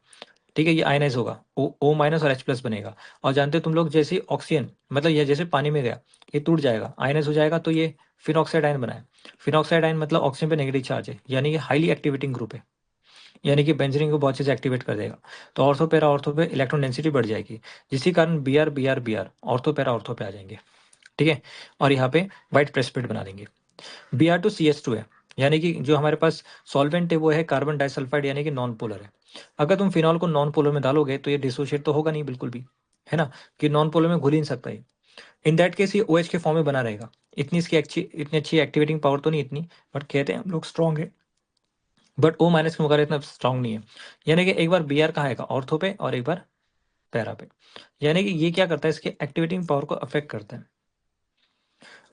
ठीक है, ये आयनाइज होगा, O- माइनस और H+ बनेगा। और जानते हो तुम लोग, जैसे ऑक्सीजन, मतलब ये जैसे पानी में गया, ये टूट जाएगा, आयनाइज हो जाएगा, तो ये फिनॉक्साइड आयन बनाए। फिनॉक्साइड आयन मतलब ऑक्सीजन पे नेगेटिव चार्ज है, यानी ये हाईली एक्टिवेटिंग ग्रुप है, यानी कि बेंजीन को बहुत चीज एक्टिवेट कर देगा। तो ऑर्थो पैरा ऑर्थो पे इलेक्ट्रॉन डेंसिटी बढ़ जाएगी, जिसके कारण Br ऑर्थो पैरा ऑर्थो पे आ जाएंगे। ठीक है, और यहाँ पे व्हाइट प्रेसिपिटेट बना देंगे। Br2 CH2 है, यानी कि जो हमारे पास सॉल्वेंट है वो है कार्बन डाइसल्फाइड, यानी कि नॉन पोलर है। अगर तुम फिनॉल को नॉन पोलर में डालोगे तो ये डिसोशिएट तो होगा नहीं बिल्कुल भी, है ना, कि नॉन पोलर में घुल ही नहीं सकता है। इन दैट केस ये OH के फॉर्म में बना रहेगा। इतनी अच्छी एक्टिवेटिंग पावर तो नहीं इतनी, बट कहते हैं हम लोग स्ट्रॉन्ग है, बट O- के मुकाबले इतना स्ट्रॉन्ग नहीं है। यानी कि एक बार Br कहाँ आएगा, ऑर्थो पे, और एक बार पैरा पे। यानी कि ये क्या करता है, इसके एक्टिवेटिंग पावर को अफेक्ट करता है।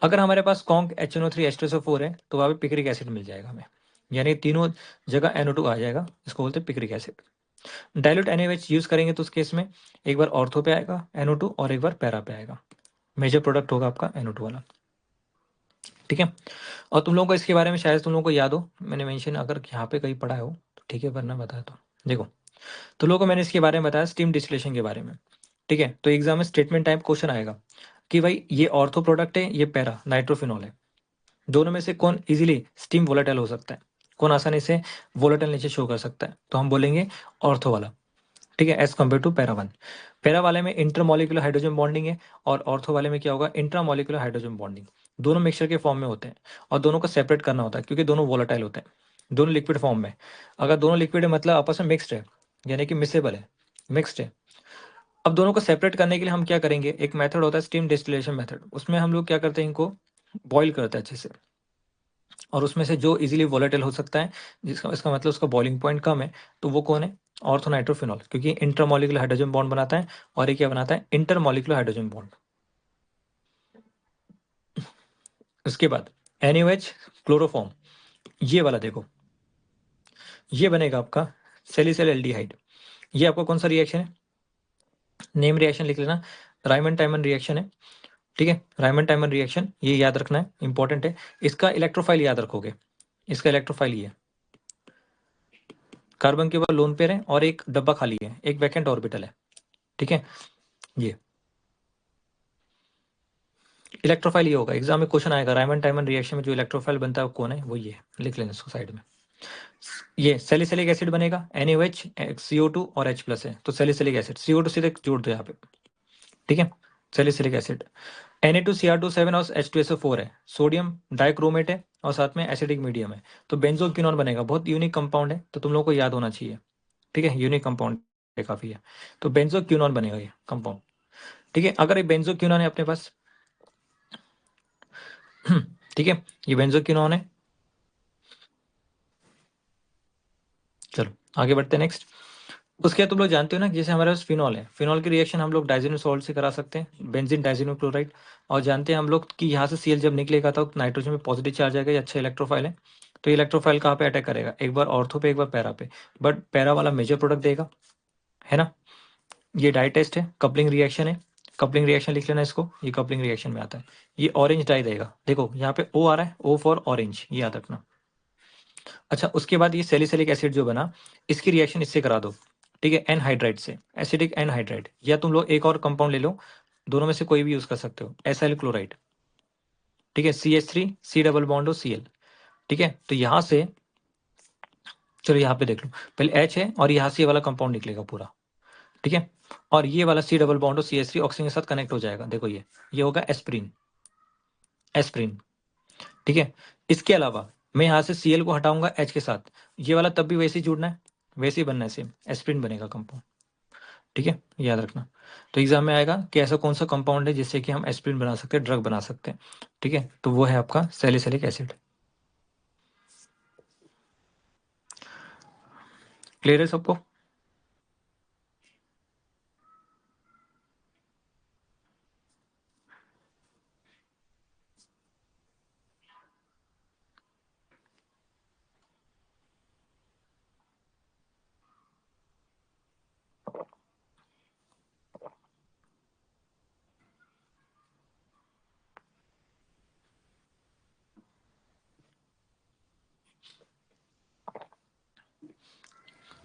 अगर हमारे पास कॉन्क HNO3 H2SO4 है तो वहाँ पे पिक्रिक एसिड मिल जाएगा हमें, यानी तीनों जगह NO2 आ जाएगा, इसको बोलते हैं picric acid. Dilute NaOH use करेंगे तो उस केस में एक बार ऑर्थो पे आएगा NO2 और एक बार पैरा पे आएगा। मेजर प्रोडक्ट होगा आपका NO2 वाला। ठीक है, और तुम लोगों को इसके बारे में शायद तुम लोगों को याद हो, मैंने मेंशन अगर यहाँ पे कहीं पढ़ा हो तो ठीक है, वरना बताया तो देखो, तो लोगों को मैंने इसके बारे में बताया, स्टीम डिस्टिलेशन के बारे में। ठीक है, तो एग्जाम में स्टेटमेंट टाइप क्वेश्चन आएगा कि भाई ये ऑर्थो प्रोडक्ट है, ये पैरा नाइट्रोफिनॉल है, दोनों में से कौन इजीली स्टीम वोलेटाइल हो सकता है, कौन आसानी से वोलेटाइल नीचे शो कर सकता है, तो हम बोलेंगे ऑर्थो वाला। ठीक है, as compare to para one. Para वाले में इंटरमोलिकुलर हाइड्रोजन बॉन्डिंग है, और ऑर्थो वाले में क्या होगा, इंट्रामोलिकुलर हाइड्रोजन बॉन्डिंग। दोनों मिक्सचर के फॉर्म में होते हैं, और दोनों को सेपरेट करना होता है क्योंकि दोनों वोलेटाइल होते हैं, दोनों लिक्विड फॉर्म में। अगर दोनों लिक्विड है मतलब आपस में मिक्सड है, यानी कि मिसेबल है, मिक्सड है। अब दोनों को सेपरेट करने के लिए हम क्या करेंगे, एक मेथड होता है स्टीम डिस्टिलेशन मेथड, उसमें हम लोग क्या करते हैं, इनको बॉईल करते हैं अच्छे से, और उसमें से जो इजीली वोलेटाइल हो सकता है, जिसका इसका मतलब उसका बॉइलिंग पॉइंट कम है, तो वो कौन है, ऑर्थोनाइट्रोफिनॉल, क्योंकि इंटरमोलिकुलर हाइड्रोजन बॉन्ड बनाता है, और ये क्या बनाता है, इंटरमोलिकुलर हाइड्रोजन बॉन्ड। उसके बाद NaOH क्लोरोफॉर्म, ये वाला देखो, ये बनेगा आपका सेलिसिल एल्डिहाइड। ये आपका कौन सा रिएक्शन है, नेम रिएक्शन लिख लेना, रायमंड टाइमन रिएक्शन है। ठीक है, रायमंड टाइमन रिएक्शन, ये याद रखना है, इंपॉर्टेंट है। इसका इलेक्ट्रोफाइल याद रखोगे, इसका इलेक्ट्रोफाइल ये है, कार्बन के ऊपर लोन पेयर है और एक डब्बा खाली है, एक वैकेंट ऑर्बिटल है। ठीक है, ये इलेक्ट्रोफाइल ये होगा, एग्जाम में क्वेश्चन आएगा रायमंड टाइमन रिएक्शन में जो इलेक्ट्रोफाइल बनता है वो कौन है, वो ये लिख लेना इसको साइड में। ये सैलिसिलिक एसिड बनेगा, NaOH CO2 और H प्लस है, तो सैलिसिलिक एसिड CO2 सीधे जोड़ दो यहाँ पे, ठीक है। सैलिसिलिक एसिड Na2Cr2 7 और H2SO4 है, सोडियम डाइक्रोमेट है और साथ में एसिडिक मीडियम है, तो बेंजोक्विनोन बनेगा। बहुत यूनिक कंपाउंड है, तो तुम लोगों को याद होना चाहिए, ठीक है। यूनिक कंपाउंड है काफी है, तो बेंजोक्विनोन बनेगा ये कंपाउंड, ठीक है। अगर ये बेंजोक्विनोन है अपने पास, ठीक है, ये बेंजोक्विनोन है। चलो आगे बढ़ते हैं नेक्स्ट। उसके बाद तुम लोग जानते हो ना, जैसे हमारे पास फिनॉल है, फिनॉल की रिएक्शन हम लोग डाइजेनो सॉल्ट से करा सकते हैं, बेंजीन डाइजेनो क्लोराइड। और जानते हैं हम लोग कि यहाँ से Cl जब निकलेगा तो नाइट्रोजन में पॉजिटिव चार्ज आएगा, ये अच्छा इलेक्ट्रोफाइल है। तो ये इलेक्ट्रोफाइल कहाँ पे अटैक करेगा, एक बार ऑर्थो पे एक बार पैरा पे, बट पैरा वाला मेजर प्रोडक्ट देगा, है ना। ये डाई टेस्ट है, कपलिंग रिएक्शन है, कपलिंग रिएक्शन लिख लेना इसको, ये कपलिंग रिएक्शन में आता है। ये ऑरेंज डाई देगा, देखो यहाँ पे O आ रहा है, O फॉर ऑरेंज, ये याद रखना। अच्छा, उसके बाद ये सैलिसिलिक एसिड जो बना, इसकी रिएक्शन इससे करा दो, ठीक है, एनहाइड्राइड से, एसिडिक एनहाइड्राइड। या तुम लोग एक और कंपाउंड ले लो, दोनों में से कोई भी यूज कर सकते हो, एसाइल क्लोराइड, ठीक है, CH3 C डबल बॉन्ड हो Cl, ठीक है। तो यहाँ से चलो यहाँ पे देख लो, पहले H है और यहाँ से ये वाला कंपाउंड निकलेगा पूरा, ठीक है। और ये वाला C डबल बॉन्ड हो CH3 ऑक्सीजन के साथ कनेक्ट हो जाएगा, देखो ये होगा एस्प्रिन, एस्प्रिन, ठीक है। इसके अलावा मैं यहाँ से Cl को हटाऊंगा H के साथ, ये वाला तब भी वैसे ही जुड़ना है, वैसे ही बनना है, सेम एस्प्रिन बनेगा कंपाउंड, ठीक है, याद रखना। तो एग्जाम में आएगा कि ऐसा कौन सा कंपाउंड है जिससे कि हम एस्प्रिन बना सकते हैं, ड्रग बना सकते हैं, ठीक है। तो वो है आपका सैलिसिलिक एसिड। क्लियर है सबको?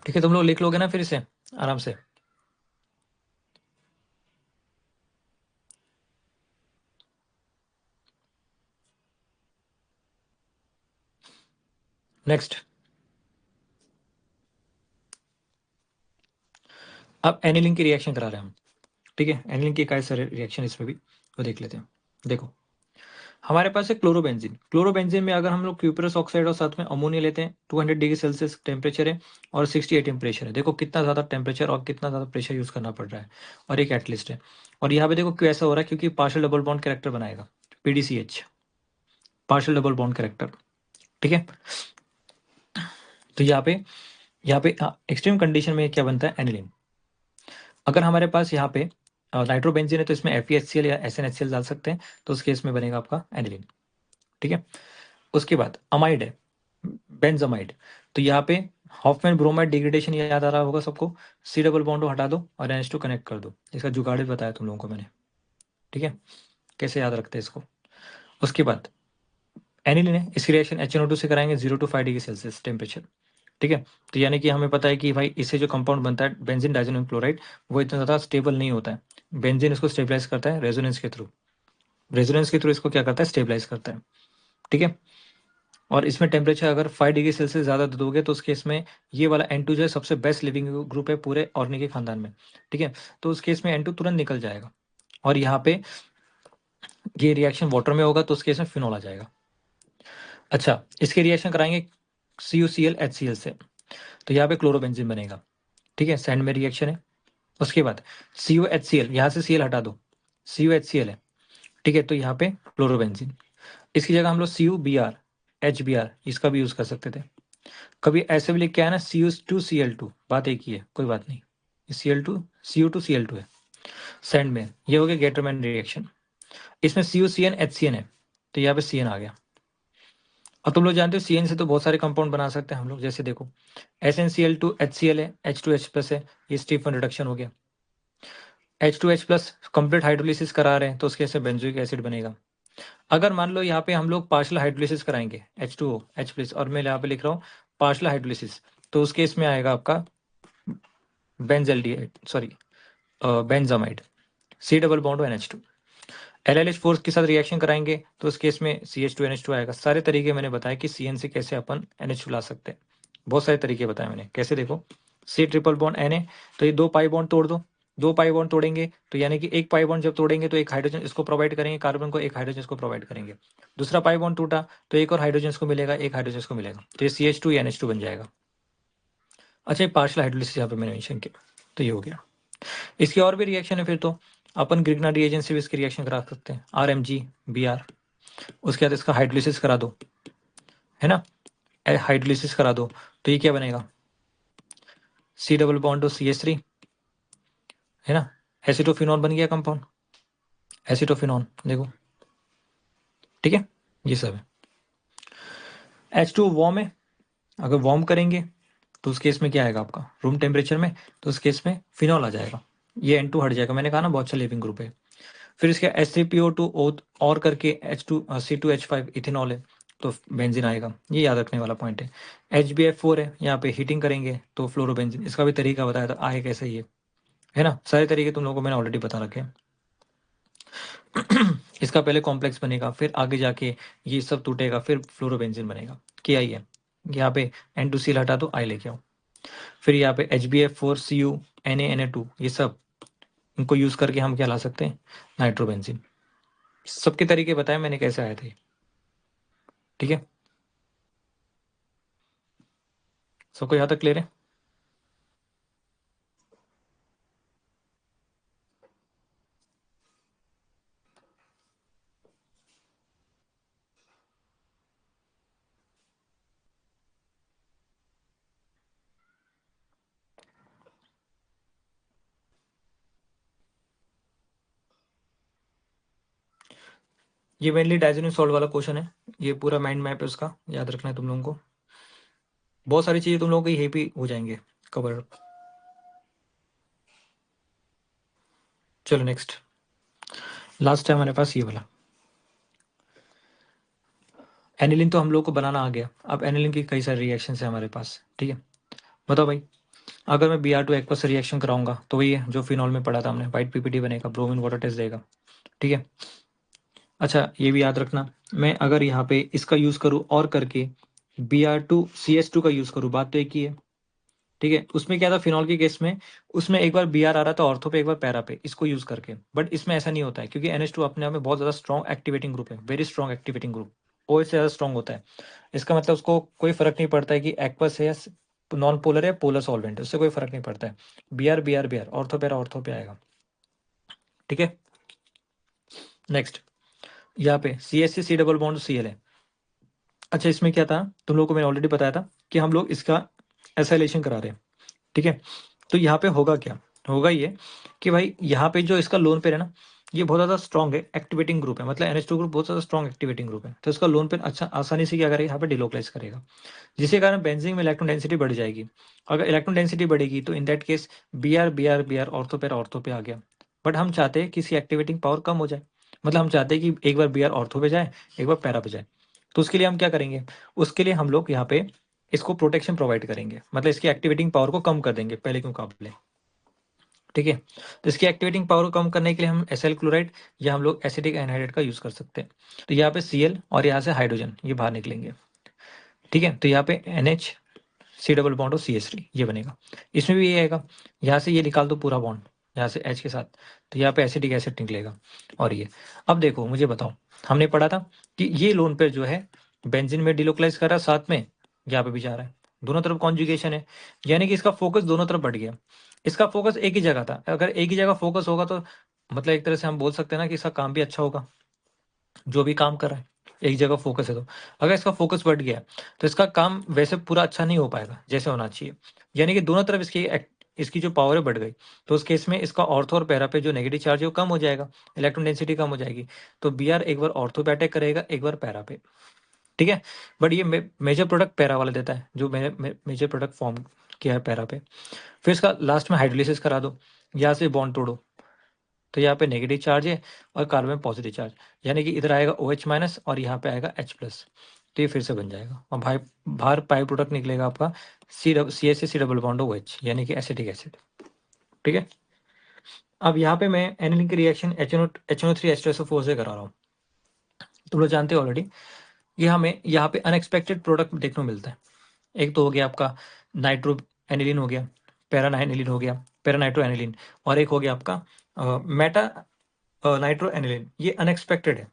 ठीक है, तुम लोग लिख लोगे ना फिर इसे आराम से। नेक्स्ट, अब एनिलिन की रिएक्शन करा रहे हैं हम, ठीक है। एनिलिन की इकाई सारे रिएक्शन इसमें भी वो देख लेते हैं। देखो हमारे पास है क्लोरोबेंजीन, क्लोरोबेंजीन में अगर हम लोग क्यूपरस ऑक्साइड और साथ में अमोनिया लेते हैं, 200 डिग्री सेल्सियस टेम्परेचर है और 60 एटीएम प्रेशर है। देखो कितना ज्यादा टेम्परेचर और कितना ज्यादा प्रेशर यूज करना पड़ रहा है, और एक एटलिस्ट है। और यहाँ पे देखो क्यों ऐसा हो रहा है, क्योंकि पार्शियल डबल बॉन्ड कैरेक्टर बनाएगा, PDCH, partial double bond character, ठीक है। तो यहाँ पे एक्सट्रीम कंडीशन में क्या बनता है, एनिलीन। अगर हमारे पास यहाँ पे नाइट्रोबेंजीन है तो इसमें FeHCl या SnHCl डाल सकते हैं, तो उस केस में बनेगा आपका एनिलीन, ठीक है। उसके बाद अमाइड है, बेंजामाइड। तो यहाँ पे हॉफमैन ब्रोमाइड डिग्रेडेशन याद आ रहा होगा सबको, C डबल बॉन्ड को हटा दो और NH2 कनेक्ट कर दो, इसका जुगाड़ भी बताया तुम लोगों को मैंने, ठीक है, कैसे याद रखते हैं इसको। उसके बाद एनिलीन है, इसकी रिएक्शन HNO2 से कराएंगे 0 to 5 डिग्री सेल्सियस टेम्परेचर, ठीक है। तो यानी कि हमें पता है कि भाई इससे जो कंपाउंड बनता है बेंजीन डाइजेनोइक क्लोराइड, वो इतना ज़्यादा स्टेबल नहीं होता है। बेंजीन इसको स्टेबलाइज करता है रेजोनेंस के थ्रू, रेजोनेंस के थ्रू इसको क्या करता है, स्टेबलाइज करता है, ठीक है। और इसमें टेम्परेचर अगर 5 डिग्री सेल्सियस ज़्यादा दे दोगे तो उस केस में ये वाला N2 जो है सबसे बेस्ट लिविंग ग्रुप है पूरे ऑर्नी के खानदान में, ठीक है। तो उस केस में N2 तुरंत निकल जाएगा, और यहाँ पे ये रिएक्शन वाटर में होगा तो उस केस में फिनॉल आ जाएगा। अच्छा, इसके रिएक्शन कराएंगे CuCl HCl से, तो यहाँ पे क्लोरोबेंजीन बनेगा, ठीक है, सैंड में रिएक्शन है। उसके बाद CuHCl, यहाँ से Cl हटा दो, CuHCl है, ठीक है। तो यहाँ पे क्लोरोबेंजीन, इसकी जगह हम लोग CuBr HBr इसका भी यूज कर सकते थे। कभी ऐसे भी लिख के आया ना Cu2Cl2, बात एक ही है, कोई बात नहीं, Cl2 Cu2Cl2 है सैंड में, ये हो गया गेटरमैन रिएक्शन। इसमें CuCN HCN है, तो यहाँ पे CN आ गया। और तुम लोग जानते हो CN से तो बहुत सारे कंपाउंड बना सकते हैं हम लोग, जैसे देखो SnCl2 HCl है, H2H प्लस है, ये स्टीफन रिडक्शन हो गया। H2H प्लस कंप्लीट हाइड्रोलिसिस करा रहे हैं तो उसके से बेंजोइक एसिड बनेगा। अगर मान लो यहाँ पे हम लोग पार्शियल हाइड्रोलिसिस कराएंगे H2O H प्लस, और मैं यहाँ पे लिख रहा हूँ पार्शियल हाइड्रोलिसिस, तो उस केस में आएगा आपका benzamide, C double bond NH2। LLH4 के साथ रिएक्शन कराएंगे तो उस केस में CH2NH2 आएगा। सारे तरीके मैंने बताया कि CN से कैसे अपन NH2 ला सकते हैं, बहुत सारे तरीके बताए मैंने। कैसे देखो, C ट्रिपल बॉन्ड Na, तो ये 2 पाई बॉन्ड तोड़ दो, 2 पाई बॉन्ड तोड़ेंगे तो यानी कि एक पाई बॉन्ड जब तोड़ेंगे तो एक हाइड्रोजन इसको प्रोवाइड करेंगे, कार्बन को, एक हाइड्रोजन इसको प्रोवाइड करेंगे। दूसरा पाई बॉन्ड टूटा तो एक और हाइड्रोजन इसको मिलेगा, एक हाइड्रोजन इसको मिलेगा, तो ये CH2 या NH2 बन जाएगा। अच्छा, ये पार्शियल हाइड्रोलिसिस यहाँ पे मैंने मेंशन किया, तो ये हो गया। इसकी और भी रिएक्शन है, फिर तो अपन ग्रिग्ना रिएजेंट से भी इसकी रिएक्शन करा सकते हैं, RMgBr। उसके बाद इसका हाइड्रोलिसिस करा दो, है ना, हाइड्रोलिसिस करा दो तो ये क्या बनेगा, C double bond to CH3, है ना, एसिटोफिनॉन बन गया कंपाउंड, एसिटोफिनॉन देखो, ठीक है, ये सब है। H2 वार्म है, अगर वार्म करेंगे तो उस केस में क्या आएगा आपका, रूम टेम्परेचर में, तो उस केस में फिनॉल आ जाएगा, ये N2 हट जाएगा, मैंने कहा ना बहुत अच्छा लिविंग ग्रुप है। फिर इसके H3PO2 और करके C2H5 इथेनॉल है, तो बेंजीन आएगा, ये याद रखने वाला पॉइंट है। HbF4 है, यहाँ पे हीटिंग करेंगे तो फ्लोरोबेंजीन, इसका भी तरीका बताया था, आए कैसे ये, है ना, सारे तरीके तुम लोगों को मैंने ऑलरेडी बता रखे हैं। इसका पहले कॉम्प्लेक्स बनेगा, फिर आगे जाके ये सब टूटेगा, फिर फ्लोरोबेंजीन बनेगा, क्या ही है। यहाँ पे N2Cl हटा दो, I लेके आओ, फिर यहाँ पे HbF4Cu Na ये सब, इनको यूज करके हम क्या ला सकते हैं, नाइट्रोबेंजीन। सबके तरीके बताए मैंने कैसे आए थे, ठीक है, सबको यहाँ तक क्लियर है। ये मेनली डायजोनिक सॉल्ट वाला क्वेश्चन है, ये पूरा माइंड मैप है उसका, याद रखना है तुम लोगों को, बहुत सारी चीजें तुम लोगों को यही भी हो जाएंगे कवर। चलो नेक्स्ट, लास्ट है हमारे पास ये वाला, एनिलिन तो हम लोग को बनाना आ गया। अब एनिलिन की कई सारे रिएक्शन है हमारे पास, ठीक है, बताओ भाई, अगर मैं Br2 एक्वस से रिएक्शन कराऊंगा तो वही है जो फिनॉल में पढ़ा था हमने, वाइट PPT बनेगा, ब्रोमीन वाटर टेस्ट देगा, ठीक है। अच्छा, ये भी याद रखना, मैं अगर यहाँ पे इसका यूज करूँ और करके Br2CH2 का यूज करूँ, बात तो एक ही है, ठीक है। उसमें क्या था फिनॉल के केस में, उसमें एक बार Br आ रहा था ऑर्थो पे, एक बार पैरा पे, इसको यूज करके, बट इसमें ऐसा नहीं होता है क्योंकि NH2 अपने आप में बहुत ज्यादा स्ट्रॉन्ग एक्टिवेटिंग ग्रुप है, very strong activating group, OH से ज्यादा स्ट्रॉन्ग होता है। इसका मतलब उसको कोई फर्क नहीं पड़ता है कि एक्वस है या नॉन पोलर है, पोलर सॉल्वेंट है, उससे कोई फर्क नहीं पड़ता है। Br ऑर्थो पैरा ऑर्थो पे आएगा, ठीक है। नेक्स्ट, यहाँ पे CH3 डबल बॉन्ड Cl है। अच्छा, इसमें क्या था, तुम लोगों को मैंने ऑलरेडी बताया था कि हम लोग इसका एसाइलेशन करा रहे हैं, ठीक है। तो यहाँ पे होगा क्या, होगा ये कि भाई यहाँ पे जो इसका लोन पेयर है ना, ये बहुत ज़्यादा स्ट्रॉन्ग है, एक्टिवेटिंग ग्रुप है, मतलब NH2 ग्रुप बहुत ज़्यादा स्ट्रॉन्ग एक्टिवेटिंग ग्रुप है, तो इसका लोन पेयर अच्छा आसानी से क्या करेगा, यहाँ पे डिलोकलाइज करेगा, जिसके कारण बेंजीन में इलेक्ट्रॉन डेंसिटी बढ़ जाएगी। अगर इलेक्ट्रॉन डेंसिटी बढ़ेगी तो in that case Br ortho पे आ गया, बट हम चाहते हैं कि इसकी एक्टिवेटिंग पावर कम हो जाए, मतलब हम चाहते हैं कि एक बार Br ऑर्थो पे जाए, एक बार पैरा पे जाए, तो उसके लिए हम क्या करेंगे, उसके लिए हम लोग यहाँ पे इसको प्रोटेक्शन प्रोवाइड करेंगे, मतलब इसकी एक्टिवेटिंग पावर को कम कर देंगे पहले के मुकाबले, ठीक है। तो इसकी एक्टिवेटिंग पावर को कम करने के लिए हम एसएल क्लोराइड या हम लोग एसिटिक एनहाइड्रेट का यूज कर सकते हैं। तो यहाँ पे Cl और यहाँ से हाइड्रोजन ये बाहर निकलेंगे, ठीक है, तो यहाँ पे NH C डबल बॉन्ड और CH3 ये बनेगा, इसमें भी ये आएगा, यहाँ से ये निकाल दो पूरा बॉन्ड यहाँ से H के साथ, तो यहाँ पे एसिटिक एसिड निकलेगा। और ये अब देखो मुझे बताओ, हमने पढ़ा था कि ये लोन पेयर जो है बेंजीन में डिलोकलाइज कर रहा है, साथ में यहाँ पे भी जा रहा है, दोनों तरफ कॉन्जुगेशन है, यानी कि इसका फोकस दोनों तरफ बढ़ गया। इसका फोकस एक ही जगह था, अगर एक ही जगह फोकस होगा तो मतलब एक तरह से हम बोल सकते हैं ना कि इसका काम भी अच्छा होगा, जो भी काम कर रहा है एक जगह फोकस है, तो अगर इसका फोकस बढ़ गया तो इसका काम वैसे पूरा अच्छा नहीं हो पाएगा जैसे होना चाहिए, यानी कि दोनों तरफ इसकी जो पावर है बढ़ गई, तो उस केस में इसका ऑर्थो और पैरा पे जो नेगेटिव चार्ज है वो कम हो जाएगा, इलेक्ट्रॉन डेंसिटी कम हो जाएगी, तो Br एक बार ऑर्थो पे अटैक करेगा, एक बार पैरा पे, ठीक है। बट ये मेजर प्रोडक्ट पैरा वाला देता है, जो मेजर प्रोडक्ट फॉर्म किया है पैरा पे। फिर इसका लास्ट में हाइड्रोलिसिस करा दो, यहाँ से बॉन्ड तोड़ो, तो यहाँ पे नेगेटिव चार्ज है और कार्बन में पॉजिटिव चार्ज, यानी कि इधर आएगा OH- और यहाँ पे आएगा H+, तो ये फिर से बन जाएगा, और भाई बाहर पाई प्रोडक्ट निकलेगा आपका CH से C डबल बॉन्ड OH, यानी कि एसिटिक एसिड, ठीक है। अब यहाँ पे मैं एनिलीन की रिएक्शन HNO3H2SO4 से करा रहा हूँ। तुम लोग जानते हो ऑलरेडी, ये हमें यहाँ पे अनएक्सपेक्टेड प्रोडक्ट देखने को मिलता है। एक तो हो गया आपका नाइट्रो एनिलीन हो गया, पैरा एनिलीन हो गया, पैरा नाइट्रो एनिलीन, और एक हो गया आपका मेटा नाइट्रो एनिलीन। ये अनएक्सपेक्टेड है,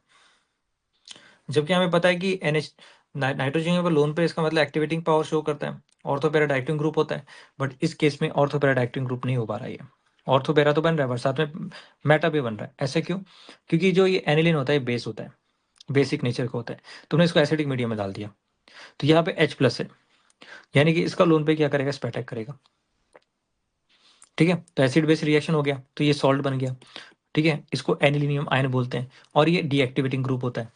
जबकि हमें पता है कि NH नाइट्रोजन पर लोन पे इसका मतलब एक्टिवेटिंग पावर शो करता है, ऑर्थोपैरा डायरेक्टिंग ग्रुप होता है। बट इस केस में ऑर्थोपैरा डायरेक्टिंग ग्रुप नहीं हो पा रहा है। ऑर्थोपैरा तो बन रहा है बट साथ में मेटा भी बन रहा है। ऐसे क्यों? क्योंकि जो ये एनिलीन होता है बेस होता है, बेसिक नेचर का होता है। तुमने इसको एसिडिक मीडियम में डाल दिया तो यहाँ पे H+ है, यानी कि इसका लोन पे क्या करेगा, इस पे अटैक करेगा। ठीक है, तो एसिड बेस रिएक्शन हो गया, तो ये सॉल्ट बन गया। ठीक है, इसको एनिलीनियम आयन बोलते हैं, और ये डीएक्टिवेटिंग ग्रुप होता है।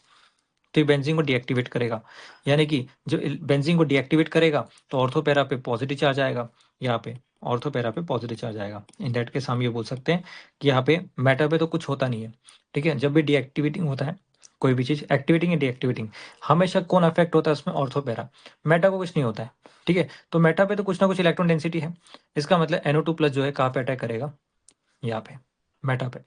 तो ये बेंजीन को डीएक्टिवेट करेगा, यानी कि जो बेंजीन को डीएक्टिवेट करेगा तो ऑर्थोपैरा पे पॉजिटिव चार्ज आएगा, यहाँ पे ऑर्थोपैरा पे पॉजिटिव चार्ज आएगा। इन दैट केस हम ये बोल सकते हैं कि यहाँ पे मेटा पे तो कुछ होता नहीं है। ठीक है, जब भी डीएक्टिवेटिंग होता है कोई भी चीज, एक्टिवेटिंग या डीएक्टिवेटिंग, हमेशा कौन अफेक्ट होता है उसमें, ऑर्थोपैरा। मेटा को कुछ नहीं होता है। ठीक है, तो मेटा पे तो कुछ ना कुछ इलेक्ट्रॉन डेंसिटी है। इसका मतलब NO2+ जो है कहाँ पे अटैक करेगा, यहाँ पे मेटा पे।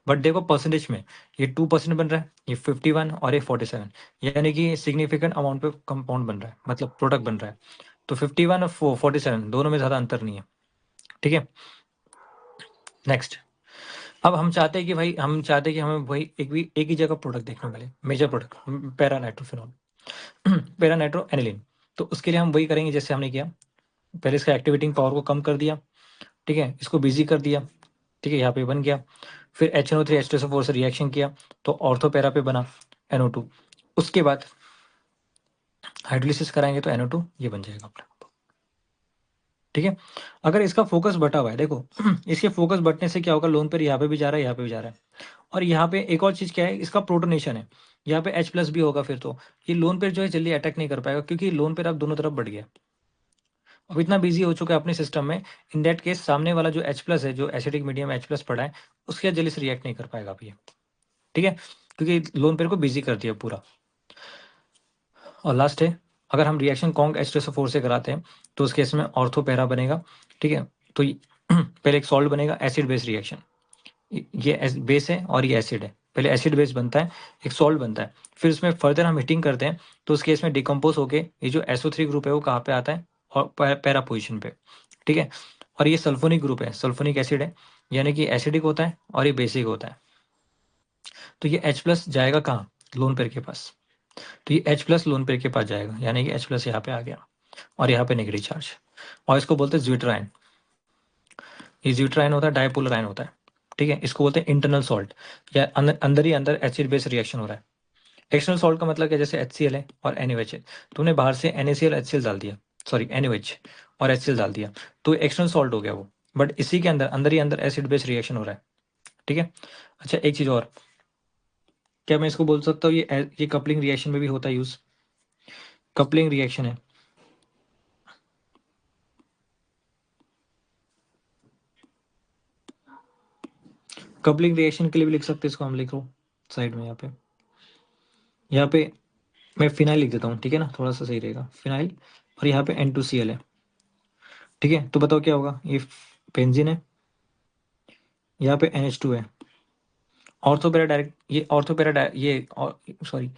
बट देखो परसेंटेज में ये 2% बन रहा है, ये 51 और ये 47, यानी कि सिग्निफिकेंट अमाउंट पे कंपाउंड बन रहा है, मतलब प्रोडक्ट बन रहा है। तो 51 और 47 दोनों में ज्यादा अंतर नहीं है। ठीक है, नेक्स्ट। अब हम चाहते हैं कि भाई, हम चाहते हैं कि हमें वही एक ही जगह प्रोडक्ट देखने को मिले, major product, para nitrophenol, para nitro aniline. तो उसके लिए हम वही करेंगे जैसे हमने किया, पहले इसका एक्टिवेटिंग पावर को कम कर दिया। ठीक है, इसको बिजी कर दिया। ठीक है, यहाँ पे बन गया। फिर HNO3H2SO4 से रिएक्शन किया तो ऑर्थोपैरा पे बना NO2। उसके बाद हाइड्रोलिसिस कराएंगे तो NO2 ये बन जाएगा अपना। ठीक है, अगर इसका फोकस बटा हुआ है, देखो इसके फोकस बटने से क्या होगा, लोन पर यहाँ पे भी जा रहा है, यहाँ पे भी जा रहा है। और यहाँ पे एक और चीज क्या है, इसका प्रोटोनेशन है, यहाँ पे H+ भी होगा, फिर तो ये लोन पर जो है जल्दी अटैक नहीं कर पाएगा, क्योंकि लोन पर अब दोनों तरफ बढ़ गया। अब इतना बिजी हो चुका है अपने सिस्टम में, इन दैट केस सामने वाला जो H+ है, जो एसिडिक मीडियम H+ पड़ा है, उसके जल्दी से रिएक्ट नहीं कर पाएगा अब ये। ठीक है, क्योंकि लोन पेयर को बिजी कर दिया पूरा। और लास्ट है, अगर हम रिएक्शन कॉन्ग H2SO4 से कराते हैं तो उस केस में ऑर्थोपैरा बनेगा। ठीक है, तो पहले एक सॉल्ट बनेगा, एसिड बेस रिएक्शन। ये बेस है और ये एसिड है, पहले एसिड बेस बनता है, एक सॉल्ट बनता है, फिर उसमें फर्दर हम हीटिंग करते हैं तो उस केस में डिकम्पोज होके ये जो SO3 ग्रुप है वो कहाँ पे आता है, और पैरा पोजिशन पे। ठीक है, और ये सल्फोनिक ग्रुप है, सल्फोनिक एसिड है, यानी कि एसिडिक होता है और ये बेसिक होता है। तो ये H+ जाएगा कहाँ, लोन पेयर के पास। तो ये H+ लोन पेयर के पास जाएगा, यानी कि H+ यहाँ पे आ गया, और यहाँ पे नेगेटिव चार्ज, और इसको बोलते हैं ज्यूटर आयन। ये ज्यूटर आयन होता है, डायपोलर आयन होता है। ठीक है, इसको बोलते हैं इंटरनल सॉल्ट, या अंदर ही अंदर एसिड बेस रिएक्शन हो रहा है। एक्सटर्नल सॉल्ट का मतलब क्या, जैसे HCl है और NaOH है, तुमने बाहर से NaCl HCl डाल दिया, सॉरी NaOH और HCl डाल दिया, तो एक्सटर्नल सॉल्ट हो गया वो। बट इसी के अंदर अंदर ही अंदर एसिड बेस रिएक्शन हो रहा है। ठीक है, अच्छा एक चीज और, क्या मैं इसको बोल सकता हूँ ये कपलिंग रिएक्शन में भी होता है यूज, कपलिंग रिएक्शन है। कपलिंग रिएक्शन के लिए भी लिख सकते हैं इसको, हम लिख रहा हूँ साइड में, यहाँ पे मैं फिनाइल लिख देता हूँ। ठीक है ना, थोड़ा सा सही रहेगा, फिनाइल, और यहाँ पे N2Cl है। ठीक है, तो बताओ क्या होगा, ये बेंजीन है, यहाँ पे NH2 है, ऑर्थोपैरा डायरेक्ट, ये ऑर्थोपैरा ये सॉरी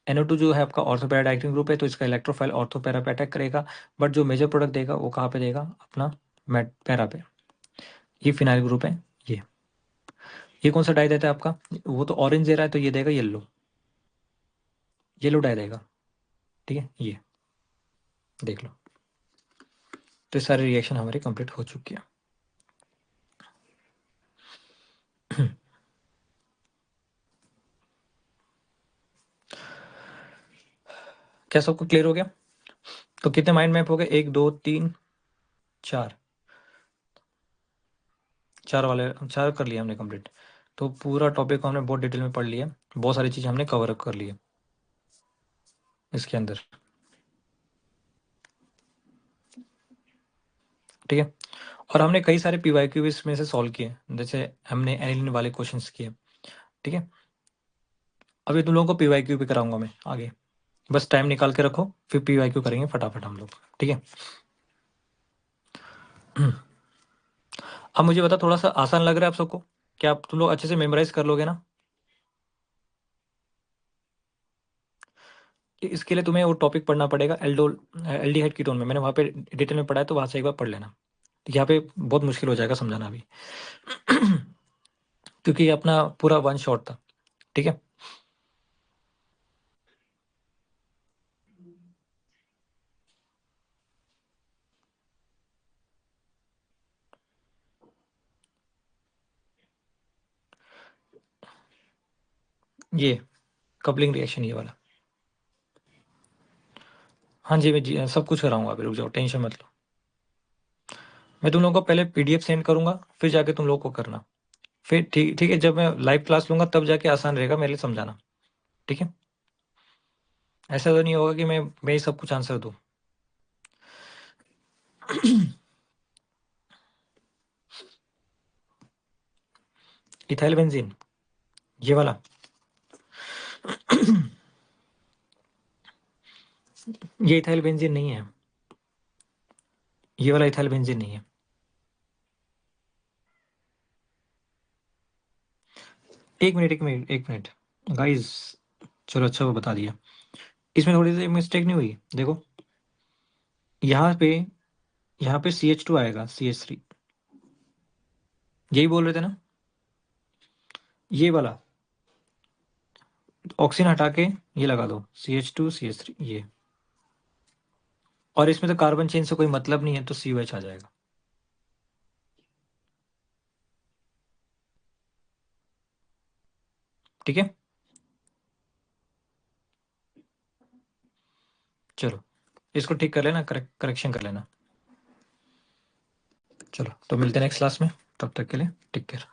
NO2 जो है आपका ऑर्थोपैरा डायरेक्टिंग ग्रुप है, तो इसका इलेक्ट्रोफाइल ऑर्थोपैरा पे अटैक करेगा। बट जो मेजर प्रोडक्ट देगा वो कहाँ पे देगा, अपना मेट पैरा पे। ये फिनाइल ग्रुप है, ये ये कौन सा डाई देता है आपका, वो तो ऑरेंज दे रहा है, तो ये देगा येलो, येलो डाई देगा। ठीक है, ये देख लो। तो सारे रिएक्शन हमारे कंप्लीट हो चुकी है। क्या सबको क्लियर हो गया? तो कितने माइंड मैप हो गए, 1 2 3 4, चार वाले, चार कर लिया हमने कंप्लीट। तो पूरा टॉपिक को हमने बहुत डिटेल में पढ़ लिया, बहुत सारी चीज़ हमने कवर अप कर ली है इसके अंदर। ठीक है, और हमने कई सारे PYQ इसमें से सॉल्व किए, जैसे हमने एनिलीन वाले क्वेश्चंस किए। ठीक है, अभी तुम लोगों को PYQ भी कराऊंगा मैं आगे, बस टाइम निकाल के रखो, फिर PYQ करेंगे फटाफट हम लोग। ठीक है, अब मुझे बता, थोड़ा सा आसान लग रहा है आप सबको? क्या आप तुम लोग अच्छे से मेमोराइज कर लोगे ना? इसके लिए तुम्हें वो टॉपिक पढ़ना पड़ेगा, एल्डोल एल्डिहाइड कीटोन में। मैंने वहाँ पे डिटेल में पढ़ा है, तो वहाँ से एक बार पढ़ लेना। यहाँ पे बहुत मुश्किल हो जाएगा समझाना अभी क्योंकि ये अपना पूरा वन शॉट था। ठीक है, ये कपलिंग रिएक्शन ये वाला। हाँ जी, मैं सब कुछ कराऊंगा अभी, रुक जाओ, टेंशन मत लो। मैं तुम लोगों को पहले पीडीएफ सेंड करूंगा, फिर जाके तुम लोग को करना। फिर ठीक ठीक है, जब मैं लाइव क्लास लूंगा तब जाके आसान रहेगा मेरे लिए समझाना। ठीक है, ऐसा तो नहीं होगा कि मैं ही सब कुछ आंसर दूं। इथाइल बेंजीन ये वाला ये इथाइल बेंजीन नहीं है, ये वाला इथाइल बेंजीन नहीं है। एक मिनट एक मिनट एक मिनट गाइस, चलो अच्छा वो बता दिया। इसमें थोड़ी सी मिस्टेक नहीं हुई, देखो यहाँ पे CH2 आएगा, CH3। यही बोल रहे थे ना? ये वाला ऑक्सीजन हटा के ये लगा दो, CH2 CH3 ये। और इसमें तो कार्बन चेन से कोई मतलब नहीं है, तो COH आ जाएगा। ठीक है, चलो इसको ठीक कर लेना, करेक्शन कर लेना। चलो तो मिलते हैं नेक्स्ट क्लास में, तब तक के लिए टेक केयर।